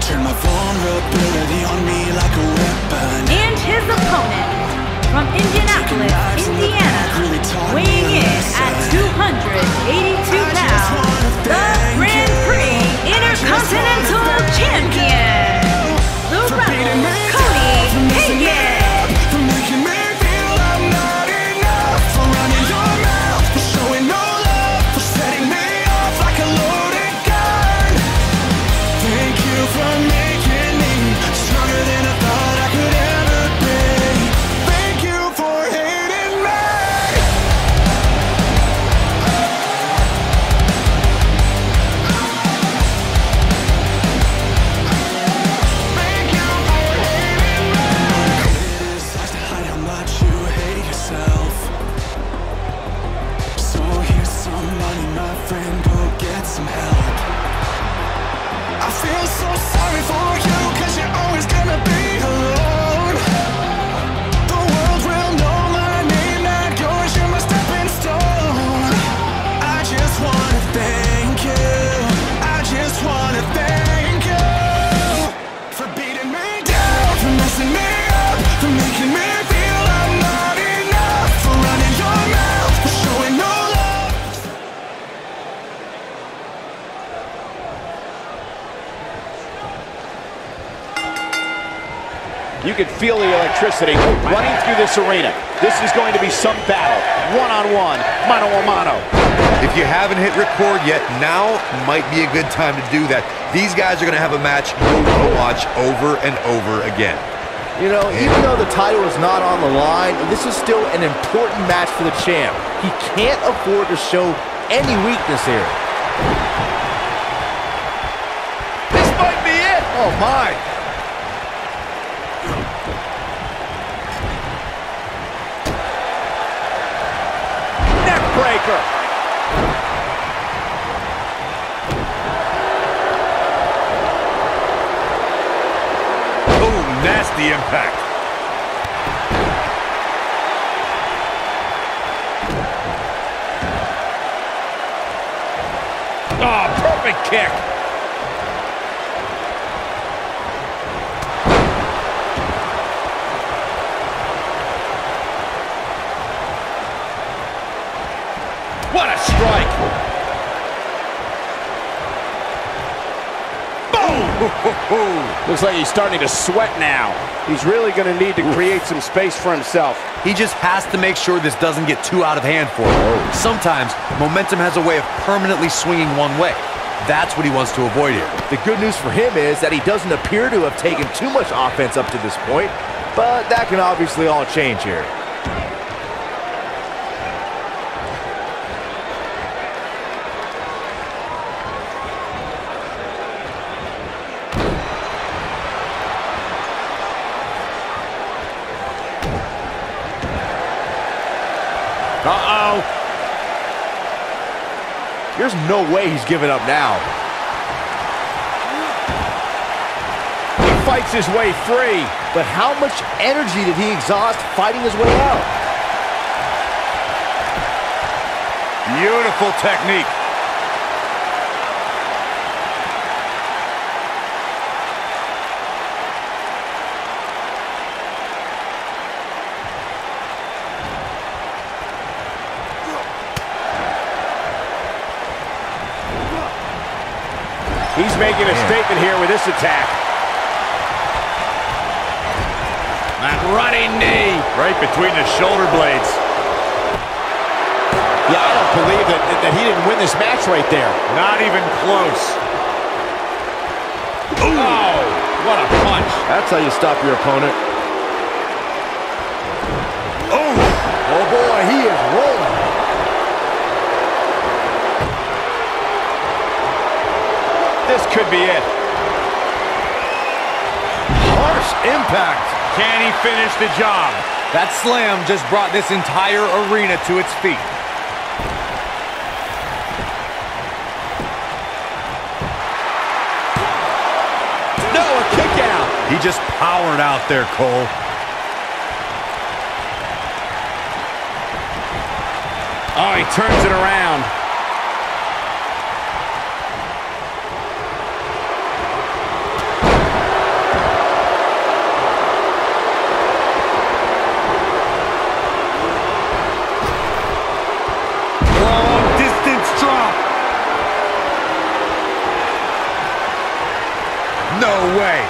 Speaker 6: Turn my vulnerability on me like a weapon.
Speaker 2: And his opponent, from Indianapolis, Indiana, weighing in at 282 pounds, the Grand Prix Intercontinental Champion, the Rebel, Cody Hagan.
Speaker 6: For you, 'cause you're always gonna be alone. The world will know
Speaker 1: You can feel the electricity running through this arena. This is going to be some battle. One-on-one, mano-a-mano.
Speaker 5: If you haven't hit record yet, now might be a good time to do that. These guys are going to have a match you'll want to watch over and over again.
Speaker 3: You know, even though the title is not on the line, this is still an important match for the champ. He can't afford to show any weakness here.
Speaker 1: This might be it.
Speaker 3: Oh, my.
Speaker 1: Neck breaker.
Speaker 7: Nasty impact. Oh, perfect kick. What a strike.
Speaker 1: Looks like he's starting to sweat now. He's really going to need to create some space for himself.
Speaker 5: He just has to make sure this doesn't get too out of hand for him. Sometimes, momentum has a way of permanently swinging one way. That's what he wants to avoid here.
Speaker 3: The good news for him is that he doesn't appear to have taken too much offense up to this point, but that can obviously all change here.
Speaker 1: Uh-oh.
Speaker 3: There's no way he's giving up now.
Speaker 1: He fights his way free.
Speaker 3: But how much energy did he exhaust fighting his way out?
Speaker 7: Beautiful technique.
Speaker 1: He's making a statement here with this attack. That running knee.
Speaker 7: Right between the shoulder blades.
Speaker 1: Yeah, I don't believe that he didn't win this match right there.
Speaker 7: Not even close. Ooh. Oh, what a punch.
Speaker 3: That's how you stop your opponent.
Speaker 7: Oh.
Speaker 3: Oh boy, he is rolling.
Speaker 7: This could be it.
Speaker 3: Harsh impact.
Speaker 7: Can he finish the job?
Speaker 5: That slam just brought this entire arena to its feet.
Speaker 1: No, a kick out.
Speaker 5: He just powered out there, Cole.
Speaker 1: Oh, he turns it around.
Speaker 5: No way.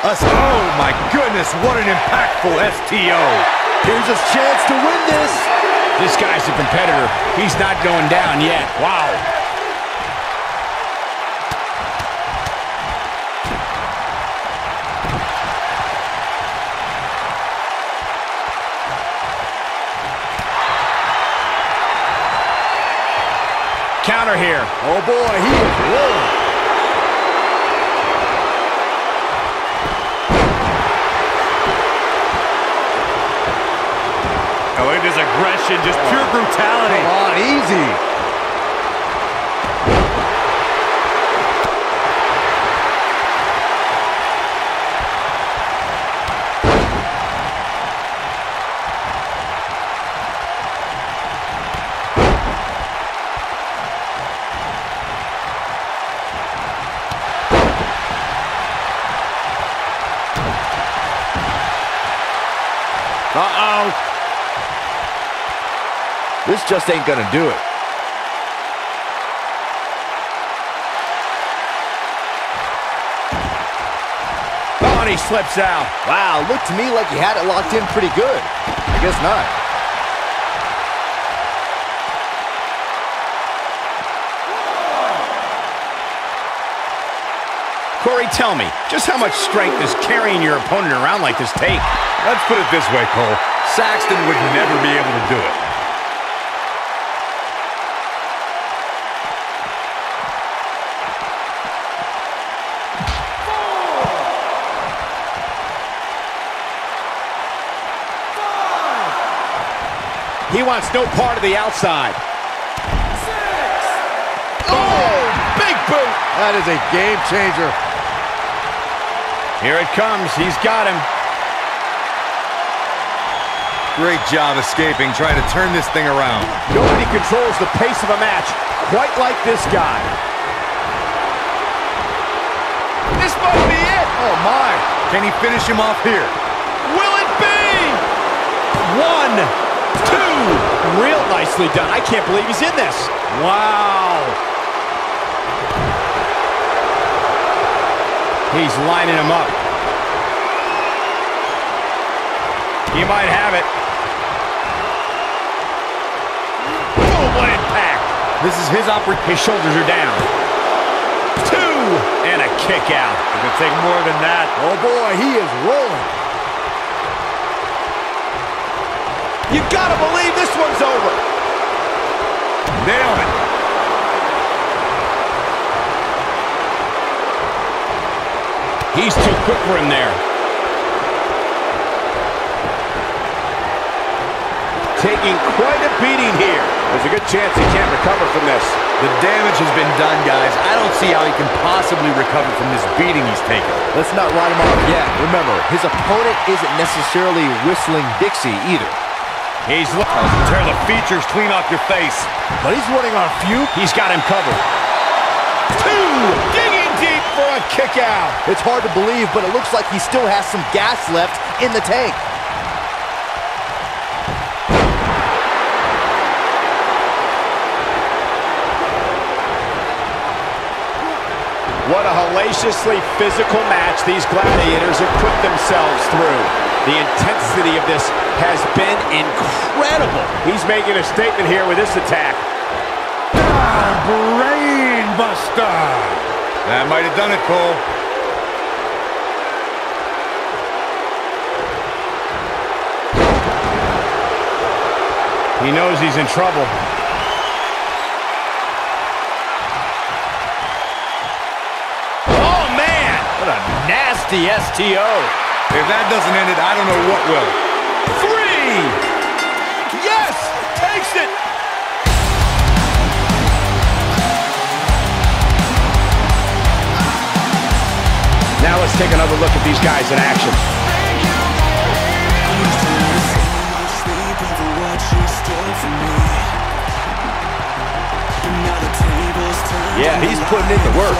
Speaker 5: Oh my goodness, what an impactful STO.
Speaker 3: Here's his chance to win this.
Speaker 1: This guy's a competitor. He's not going down yet. Wow. Counter here.
Speaker 3: Oh boy, he is rolling.
Speaker 7: Oh, look at his aggression, just pure brutality.
Speaker 3: Come on, easy.
Speaker 1: Uh-oh.
Speaker 3: This just ain't gonna do it.
Speaker 1: Oh, and
Speaker 7: he slips out.
Speaker 3: Wow, looked to me like he had it locked in pretty good. I guess not.
Speaker 7: Corey, tell me, just how much strength does carrying your opponent around like this take?
Speaker 5: Let's put it this way, Cole. Saxton would never be able to do it.
Speaker 7: He wants no part of the outside.
Speaker 3: 6. Oh, big boot. That is a game changer.
Speaker 7: Here it comes. He's got him.
Speaker 5: Great job escaping, trying to turn this thing around.
Speaker 1: Nobody controls the pace of a match quite like this guy.
Speaker 7: This might be it.
Speaker 5: Oh, my. Can he finish him off here?
Speaker 7: Will it be? 1, 2.
Speaker 1: Real nicely done. I can't believe he's in this.
Speaker 7: Wow. He's lining him up. He might have it. Boom, what impact.
Speaker 5: This is his opportunity.
Speaker 7: His shoulders are down. 2, and a kick out. It could take more than that.
Speaker 3: Oh, boy, he is rolling.
Speaker 1: You gotta believe this one's over.
Speaker 7: Nailed it. He's too quick for him there.
Speaker 1: Taking quite a beating here. There's a good chance he can't recover from this.
Speaker 5: The damage has been done, guys. I don't see how he can possibly recover from this beating he's taken.
Speaker 3: Let's not write him off yet. Remember, his opponent isn't necessarily whistling Dixie either.
Speaker 7: He's looking to tear the features clean off your face.
Speaker 3: But he's running on fume.
Speaker 7: He's got him covered. 2, digging deep for a kick out.
Speaker 3: It's hard to believe, but it looks like he still has some gas left in the tank.
Speaker 1: What a hellaciously physical match these gladiators have put themselves through. The intensity of this has been incredible. He's making a statement here with this attack.
Speaker 7: Brain buster.
Speaker 5: That might have done it, Cole.
Speaker 7: He knows he's in trouble. What a nasty STO.
Speaker 5: If that doesn't end it, I don't know what will.
Speaker 7: 3. Yes! Takes it! Now let's take another look at these guys in action.
Speaker 3: Yeah, he's putting in the work.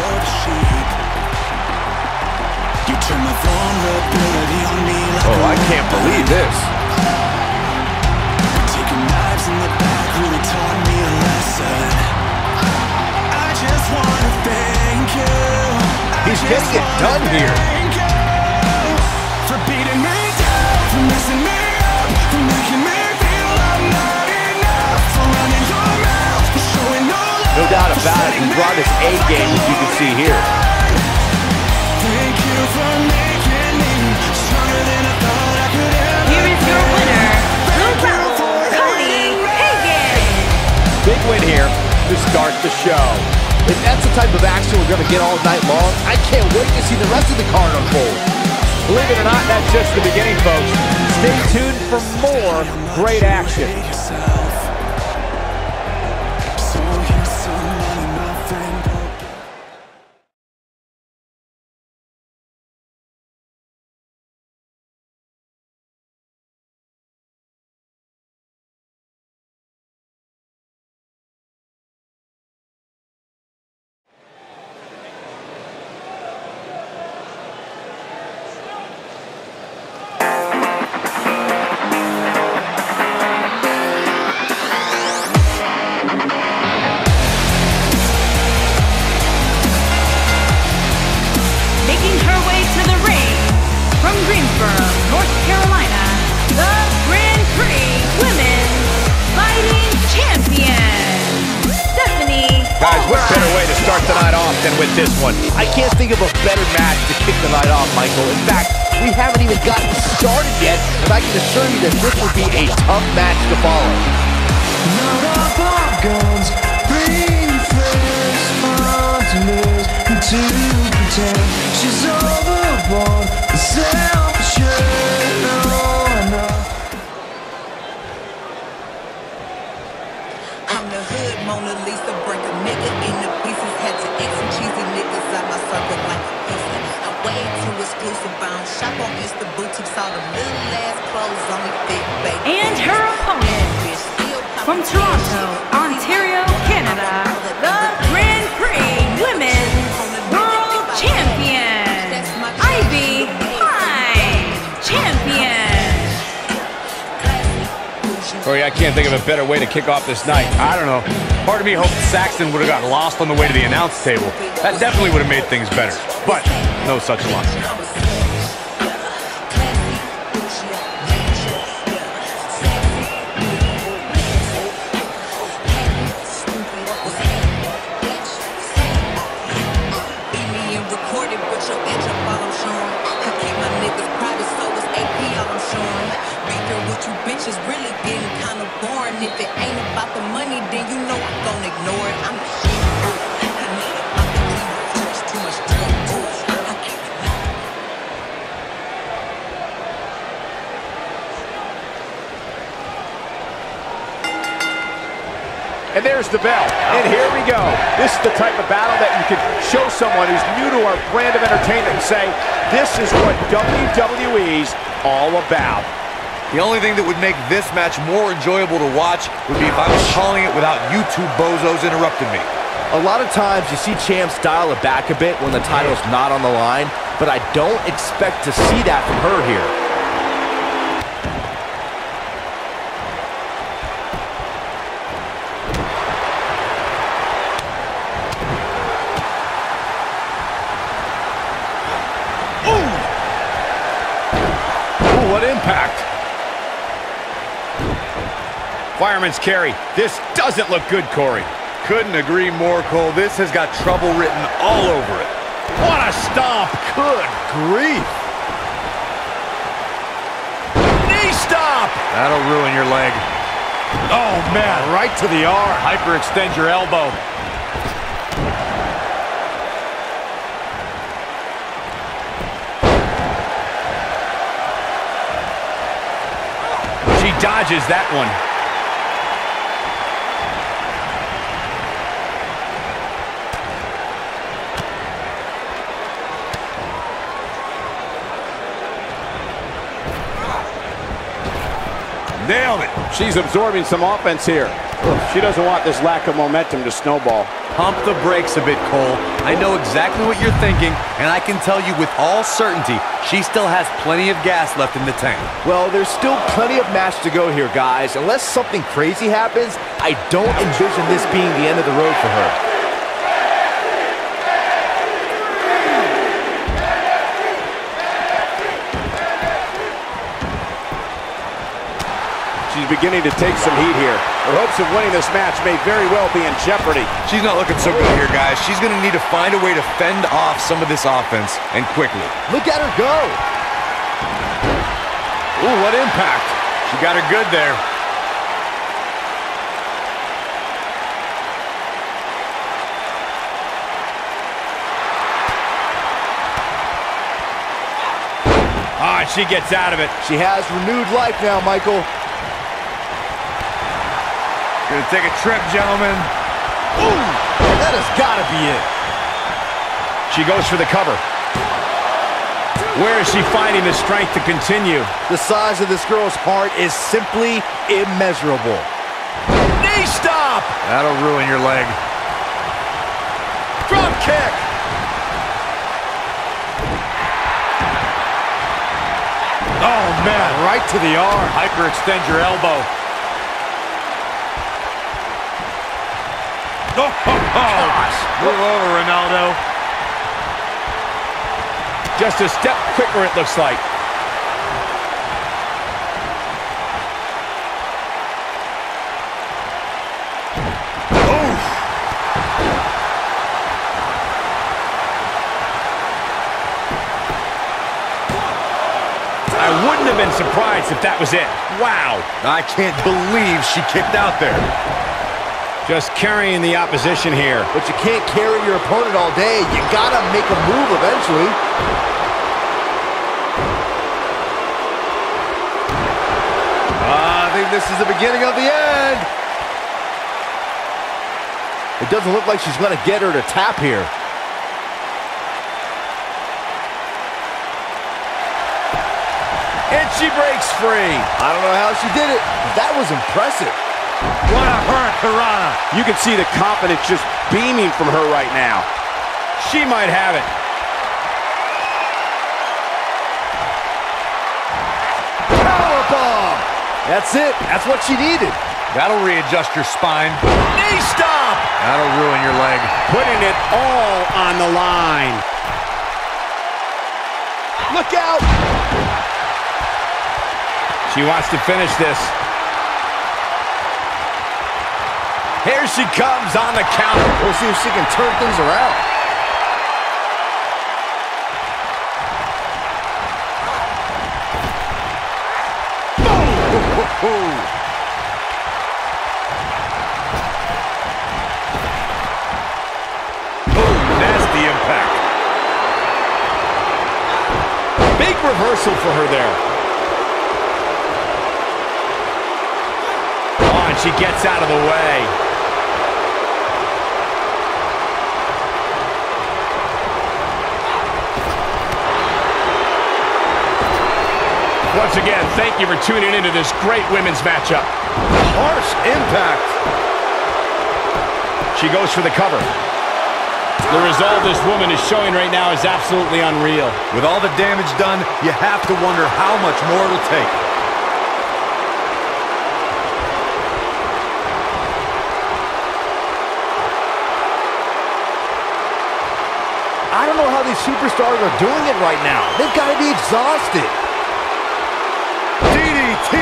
Speaker 5: Oh, I can't believe this.
Speaker 6: Taking knives in the back really taught me a lesson. I just want to thank you.
Speaker 3: He's getting it done here.
Speaker 6: For beating me down, for messing me up, for making me feel I'm not enough, for running your mouth, for showing no love.
Speaker 3: No doubt about it. He brought his A game, as you can see here.
Speaker 6: Thank you for making me stronger than I thought I could ever.
Speaker 2: Here is your winner, the Rebel, Cody Hagan.
Speaker 1: Big win here to start the show.
Speaker 3: If that's the type of action we're going to get all night long, I can't wait to see the rest of the card unfold.
Speaker 1: Believe it or not, that's just the beginning, folks. Stay tuned for more great action.
Speaker 7: than with this one.
Speaker 3: I can't think of a better match to kick the night off, Michael. In fact, we haven't even gotten started yet, and I can assure you that this will be a tough match to follow.
Speaker 6: Not up our guns, bring friends, fun to lose, and to pretend she's overboard, self-assured, no, no.
Speaker 12: I'm the hood Mona Lisa, break a nigga into pieces, had to X some cheesy niggas out my circle like a pizza. I'm way too exclusive, I don't shop on Insta boutiques, all the little ass clothes on me fit, baby.
Speaker 2: And her opponent, from Toronto, Ontario, Canada, the Grand Prix Women's World Champion, Ivy Pine Champion.
Speaker 7: Corey, I can't think of a better way to kick off this night. I don't know. Part of me hoped Saxton would have gotten lost on the way to the announce table. That definitely would have made things better. But no such luck.
Speaker 12: Bitches really getting kind of boring. If it ain't about the money, then you know I'm gonna ignore it. I'm the shit. Too much
Speaker 1: And there's the bell. And here we go. This is the type of battle that you can show someone who's new to our brand of entertainment and say, this is what WWE's all about.
Speaker 5: The only thing that would make this match more enjoyable to watch would be if I was calling it without you two bozos interrupting me.
Speaker 3: A lot of times you see champs dial it back a bit when the title's not on the line, but I don't expect to see that from her here.
Speaker 7: Ooh, what impact! Fireman's carry. This doesn't look good, Corey.
Speaker 5: Couldn't agree more, Cole. This has got trouble written all over it.
Speaker 7: What a stomp!
Speaker 3: Good grief.
Speaker 7: Knee stop!
Speaker 5: That'll ruin your leg.
Speaker 7: Oh, man, right to the arm. Hyperextend your elbow. She dodges that one. Nailed it.
Speaker 1: She's absorbing some offense here. She doesn't want this lack of momentum to snowball.
Speaker 5: Pump the brakes a bit, Cole. I know exactly what you're thinking, and I can tell you with all certainty, she still has plenty of gas left in the tank.
Speaker 3: Well, there's still plenty of match to go here, guys. Unless something crazy happens, I don't envision this being the end of the road for her.
Speaker 1: She's beginning to take some heat here. Her hopes of winning this match may very well be in jeopardy.
Speaker 5: She's not looking so good here, guys. She's going to need to find a way to fend off some of this offense, and quickly.
Speaker 3: Look at her go.
Speaker 7: Ooh, what impact. She got her good there. Ah, she gets out of it.
Speaker 3: She has renewed life now, Michael.
Speaker 5: Gonna take a trip, gentlemen.
Speaker 3: Ooh, that has got to be it.
Speaker 7: She goes for the cover. Where is she finding the strength to continue?
Speaker 3: The size of this girl's heart is simply immeasurable.
Speaker 7: Knee stop!
Speaker 5: That'll ruin your leg.
Speaker 7: Drop kick! Oh, man, right to the arm. Hyperextend your elbow. Oh, gosh.
Speaker 5: Move over, Ronaldo.
Speaker 7: Just a step quicker, it looks like. have been surprised if that was it. Wow.
Speaker 5: I can't believe she kicked out there.
Speaker 7: Just carrying the opposition here.
Speaker 3: But you can't carry your opponent all day. You gotta make a move eventually. I think this is the beginning of the end. It doesn't look like she's gonna get her to tap here.
Speaker 7: And she breaks free.
Speaker 3: I don't know how she did it. That was impressive.
Speaker 7: What a hurricanrana.
Speaker 1: You can see the confidence just beaming from her right now.
Speaker 7: She might have it.
Speaker 3: Powerbomb. That's it. That's what she needed.
Speaker 7: That'll readjust your spine.
Speaker 3: Knee stomp.
Speaker 7: That'll ruin your leg.
Speaker 1: Putting it all on the line.
Speaker 3: Look out.
Speaker 7: She wants to finish this. Here she comes on the counter.
Speaker 3: We'll see if she can turn things around.
Speaker 7: Boom! That's the impact.
Speaker 1: Big reversal for her there.
Speaker 7: Oh, and she gets out of the way. Once again, thank you for tuning into this great women's matchup.
Speaker 3: Harsh impact.
Speaker 7: She goes for the cover.
Speaker 4: The resolve this woman is showing right now is absolutely unreal.
Speaker 5: With all the damage done, you have to wonder how much more it'll take.
Speaker 3: I don't know how these superstars are doing it right now. They've got to be exhausted.
Speaker 7: DDT!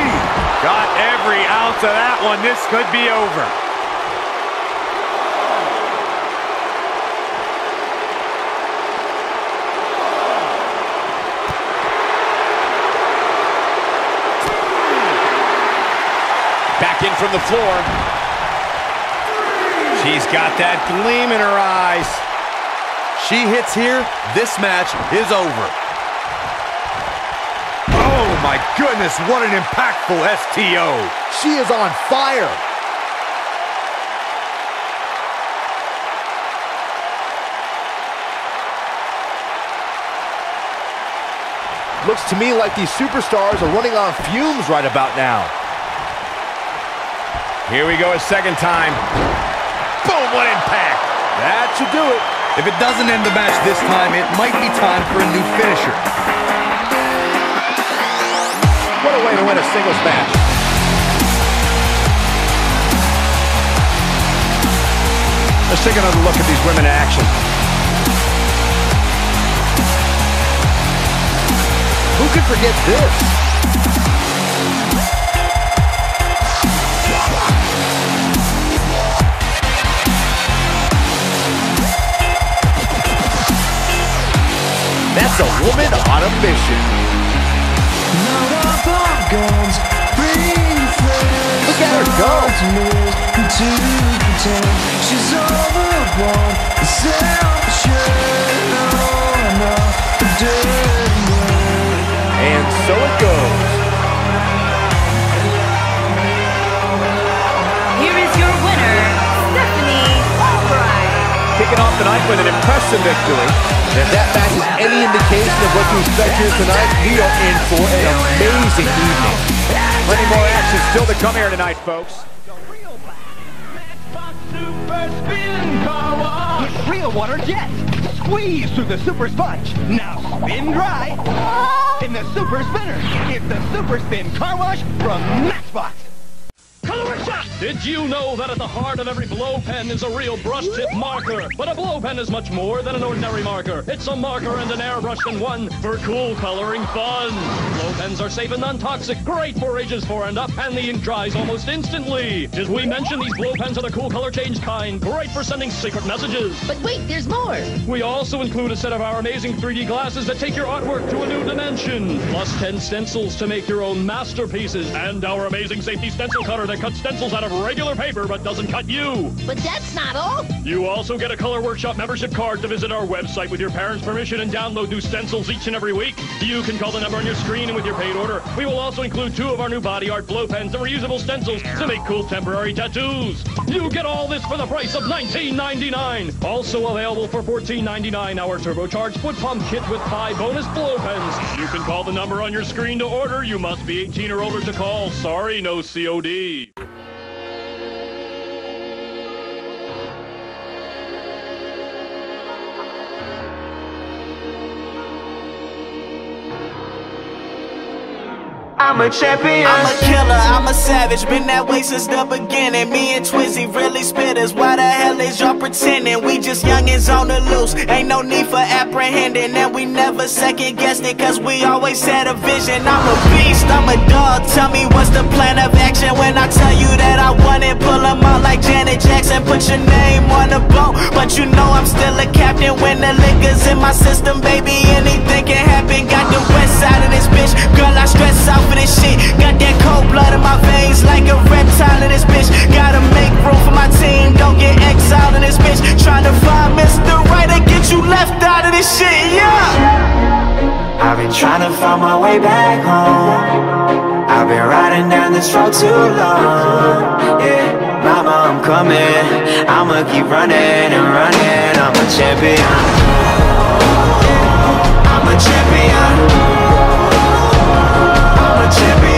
Speaker 7: Got every ounce of that one. This could be over. Back in from the floor. She's got that gleam in her eyes.
Speaker 5: She hits here, this match is over.
Speaker 7: Oh my goodness, what an impactful STO.
Speaker 3: She is on fire. Looks to me like these superstars are running on fumes right about now.
Speaker 7: Here we go a second time. Boom, what impact.
Speaker 3: That should do it.
Speaker 5: If it doesn't end the match this time, it might be time for a new finisher.
Speaker 3: What a way to win a singles match.
Speaker 7: Let's take another look at these women in action.
Speaker 3: Who could forget this? That's a woman on a mission. Look at her go. And so it goes.
Speaker 2: Here is your winner, Stephanie Albright.
Speaker 3: Kicking off the night with an impressive victory. And if that match is any indication of what to expect here tonight, we are in for an amazing evening.
Speaker 1: Plenty more action still to come here tonight, folks.
Speaker 13: Real water jet. Squeeze through the super sponge. Now spin dry. In the super spinner. It's the super spin car wash from Matchbox. Color shot.
Speaker 14: Did you know that at the heart of every blow pen is a real brush tip marker? But a blow pen is much more than an ordinary marker. It's a marker and an airbrush in one for cool coloring fun. Blow pens are safe and non-toxic, great for ages 4 and up, and the ink dries almost instantly. Did we mention these blow pens are the cool color change kind? Great for sending secret messages.
Speaker 15: But wait, there's more.
Speaker 14: We also include a set of our amazing 3D glasses that take your artwork to a new dimension. Plus 10 stencils to make your own masterpieces. And our amazing safety stencil cutter that cuts stencils out of regular paper but doesn't cut you.
Speaker 15: But that's not all.
Speaker 14: You also get a Color Workshop membership card to visit our website with your parents' permission and download new stencils each and every week. You can call the number on your screen, and with your paid order, we will also include 2 of our new body art blow pens and reusable stencils to make cool temporary tattoos. You get all this for the price of $19.99. Also available for $14.99, our turbocharged foot pump kit with 5 bonus blow pens. You can call the number on your screen to order. You must be 18 or older to call. Sorry, no COD.
Speaker 16: I'm a champion. I'm a killer, I'm a savage. Been that way since the beginning. Me and Twizzy really spitters. Why the hell is y'all pretending? We just youngins on the loose. Ain't no need for apprehending. And we never second guessed it, cause we always had a vision. I'm a beast, I'm a dog. Tell me what's the plan of action when I tell you that I want it. Pull them out like Janet Jackson. Put your name on the boat, but you know I'm still a captain. When the liquor's in my system, baby, anything can happen. Got the west side of this bitch. Girl, I stress out for this shit. Got that cold blood in my veins like a reptile in this bitch. Gotta make room for my team, don't get exiled in this bitch. Trying to find Mr. Right and get you left out of this shit, yeah.
Speaker 17: I've been trying to find my way back home. I've been riding down this road too long, yeah. Mama, I'm coming. I'ma keep running and running. I'm a champion. I'm a champion. I'm a champion.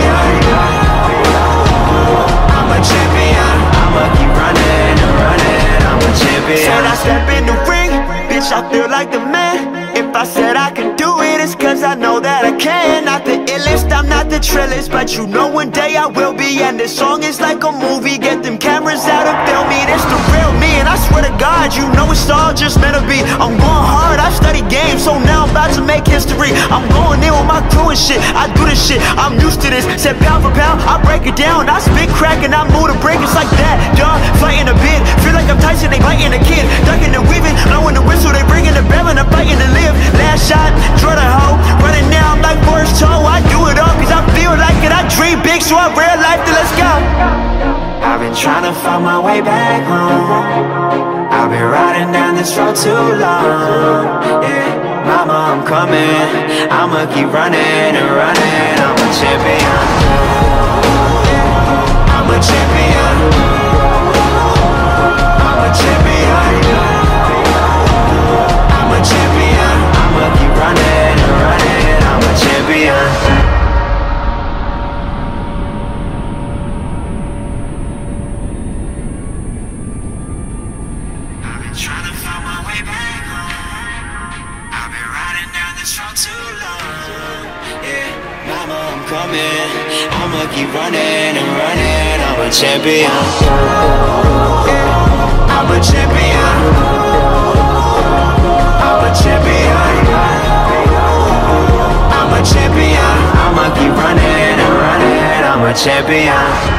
Speaker 17: I'ma keep running and running. I'm a champion.
Speaker 16: Said I step in the ring, bitch, I feel like the man. If I said I could do it, it's cause I know that I can. Not the illest, I'm not the trillest, but you know one day I will be. And this song is like a movie. Get them cameras out and film me. This the real me, and I swear to God, you know it's all just meant to be. I'm going hard, I study games, so now I'm about to make history. I'm going in with my crew and shit. I do this shit, I'm used to this. Said pound for pound, I break it down. I spit crack and I move the break. It's like that, dog, fighting a bit. Feel like I'm Tyson, they biting a kid. Ducking and weaving, blowing the whistle, they bringing the bell, and I'm fighting to live. Last shot, draw the hoe. Running now, I'm like Boris Toe. I do it all cause I feel like it. I dream big, so I real life it. Let's go.
Speaker 17: I've been trying to find my way back home. I've been riding down this road too long, yeah. Mama, I'm coming. I'ma keep running and running. I'm a champion. I'm a champion. I'm a champion. I'm a champion. I'ma keep running and running. I'm a champion. I'ma keep running and running. I'm a champion. I'm a champion. I'm a champion. I'm a champion. I'ma keep running and running. I'm a champion.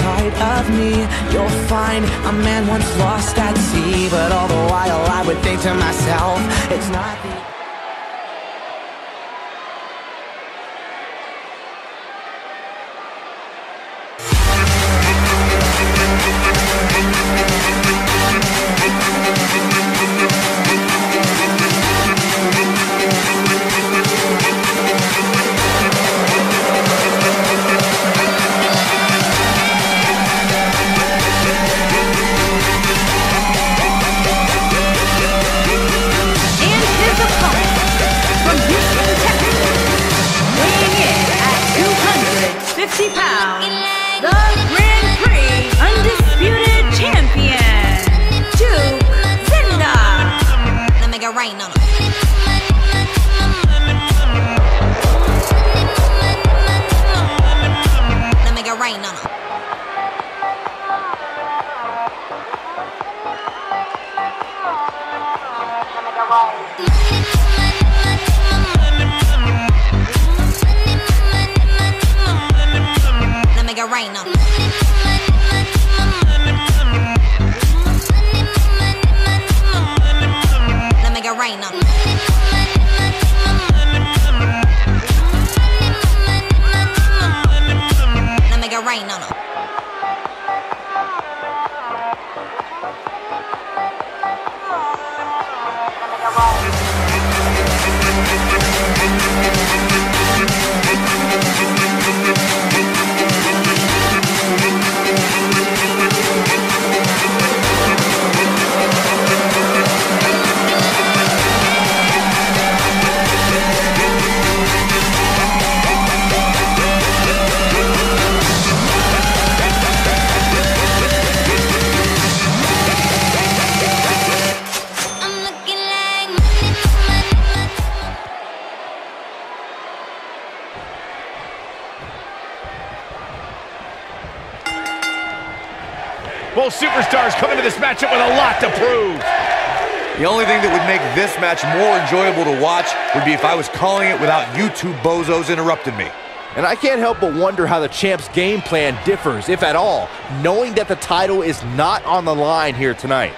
Speaker 6: part of me. You'll find a man once lost at sea, but all the while I would think to myself, it's not the...
Speaker 2: The Grand Prix Undisputed Champion, Duke Zinda.
Speaker 12: Let me get rain on him. Let me get rain on him. Let me get rain on him. Let me get rain on him. Let me get rain on him.
Speaker 3: Both superstars come into this matchup with a lot to prove.
Speaker 5: The only thing that would make this match more enjoyable to watch would be if I was calling it without you two bozos interrupting me.
Speaker 3: And I can't help but wonder how the champ's game plan differs, if at all, knowing that the title is not on the line here tonight.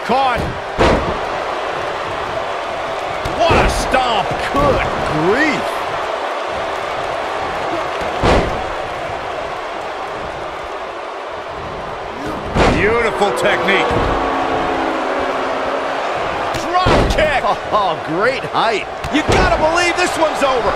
Speaker 3: Caught. What a stomp. Good grief. Beautiful technique. Drop kick. Oh, great height. You gotta believe this one's over.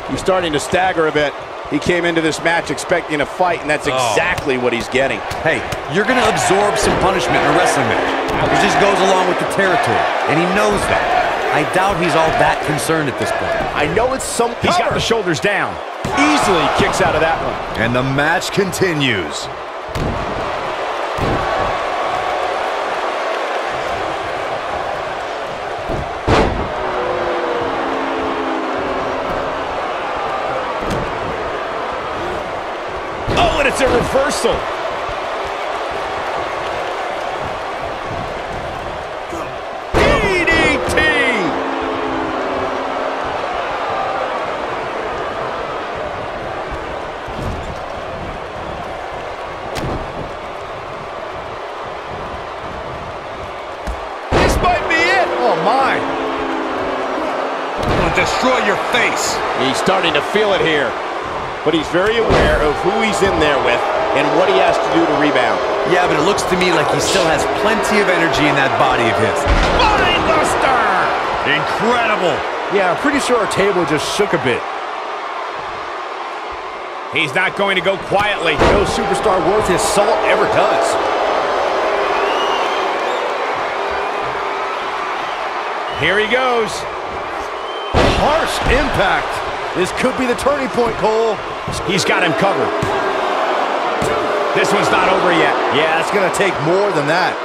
Speaker 1: He's starting to stagger a bit. He came into this match expecting a fight, and that's exactly what he's getting.
Speaker 5: Hey, you're going to absorb some punishment in a wrestling match. It just goes along with the territory, and he knows that. I doubt he's all that concerned at this point.
Speaker 3: I know it's some cover.
Speaker 1: He's got the shoulders down. Easily kicks out of that one.
Speaker 5: And the match continues.
Speaker 3: Oh, and it's a reversal.
Speaker 5: Destroy your face.
Speaker 1: He's starting to feel it here, but he's very aware of who he's in there with and what he has to do to rebound.
Speaker 5: Yeah, but it looks to me like he still has plenty of energy in that body of his.
Speaker 3: Buster! Incredible. Yeah, I'm pretty sure our table just shook a bit. He's not going to go quietly. No superstar worth his salt ever does. Here he goes. Harsh impact. This could be the turning point, Cole. He's got him covered. This one's not over yet. Yeah, it's going to take more than that.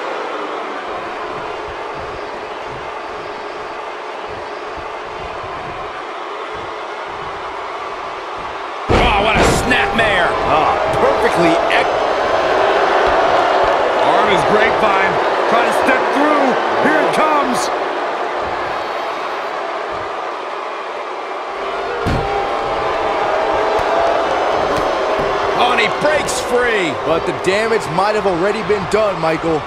Speaker 3: Oh, what a Perfectly.
Speaker 7: Arm is grapevine. Trying to step through. Here it comes.
Speaker 3: Oh, and he breaks free. But the damage might have already been done, Michael.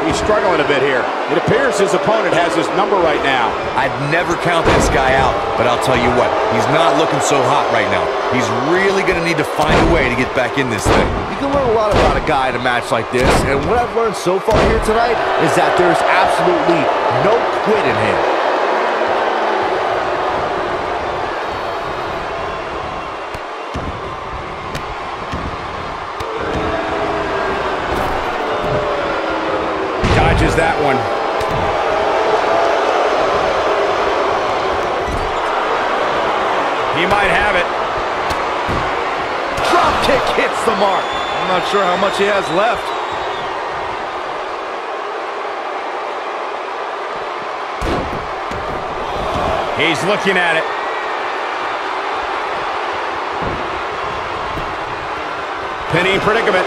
Speaker 1: He's struggling a bit here. It appears his opponent has his number right now.
Speaker 5: I'd never count this guy out, but I'll tell you what, he's not looking so hot right now. He's really going to need to find a way to get back in this thing.
Speaker 3: You can learn a lot about a guy in a match like this, and what I've learned so far here tonight is that there's absolutely no quit in him.
Speaker 7: Dodges that one. He might have it.
Speaker 3: Drop kick hits the mark. I'm not sure how much he has left.
Speaker 7: He's looking at it.
Speaker 1: Pinning predicament.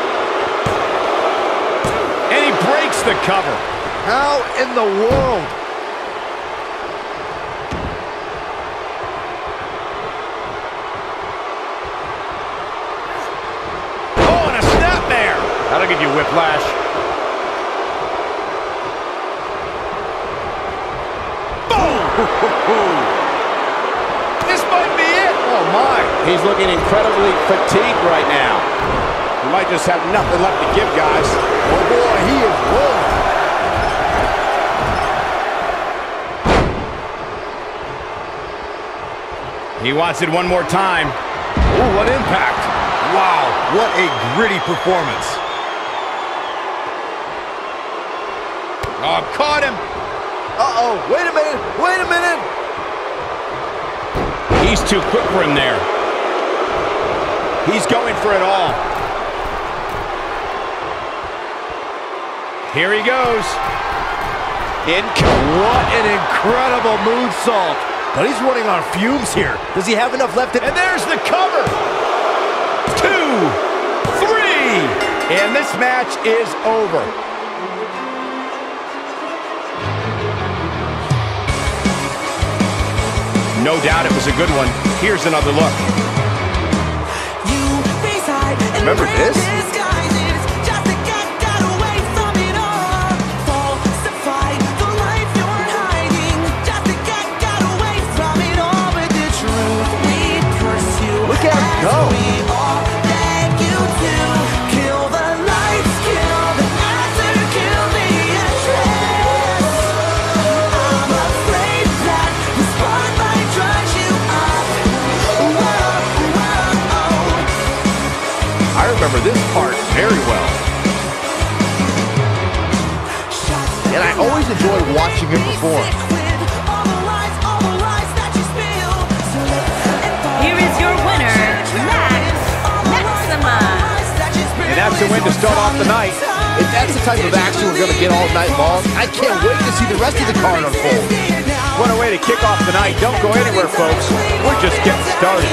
Speaker 7: And he breaks the cover.
Speaker 3: How in the world?
Speaker 7: Oh, and a snapmare. That'll give you whiplash. Boom! This might be it.
Speaker 1: Oh, my. He's looking incredibly fatigued right now. He might just have nothing left to give, guys.
Speaker 3: Oh, boy, he is rolling.
Speaker 7: He wants it one more time. Ooh, what impact. Wow, what a gritty performance. Oh, caught him.
Speaker 3: Uh-oh, wait a minute, wait a minute.
Speaker 7: He's too quick for him there.
Speaker 1: He's going for it all.
Speaker 7: Here he goes.
Speaker 3: What an incredible moonsault. But he's running on fumes here. Does he have enough left?
Speaker 7: And there's the cover. 2, 3.
Speaker 3: And this match is over.
Speaker 7: No doubt it was a good one. Here's another look.
Speaker 3: Remember this? Look at him go.
Speaker 7: I remember this part very well.
Speaker 3: And I always enjoy watching him perform.
Speaker 2: Here is your winner, Maxima.
Speaker 3: And that's a win to start off the night. If that's the type of action we're going to get all night long, I can't wait to see the rest of the card unfold.
Speaker 1: What a way to kick off the night. Don't go anywhere, folks. We're just getting started.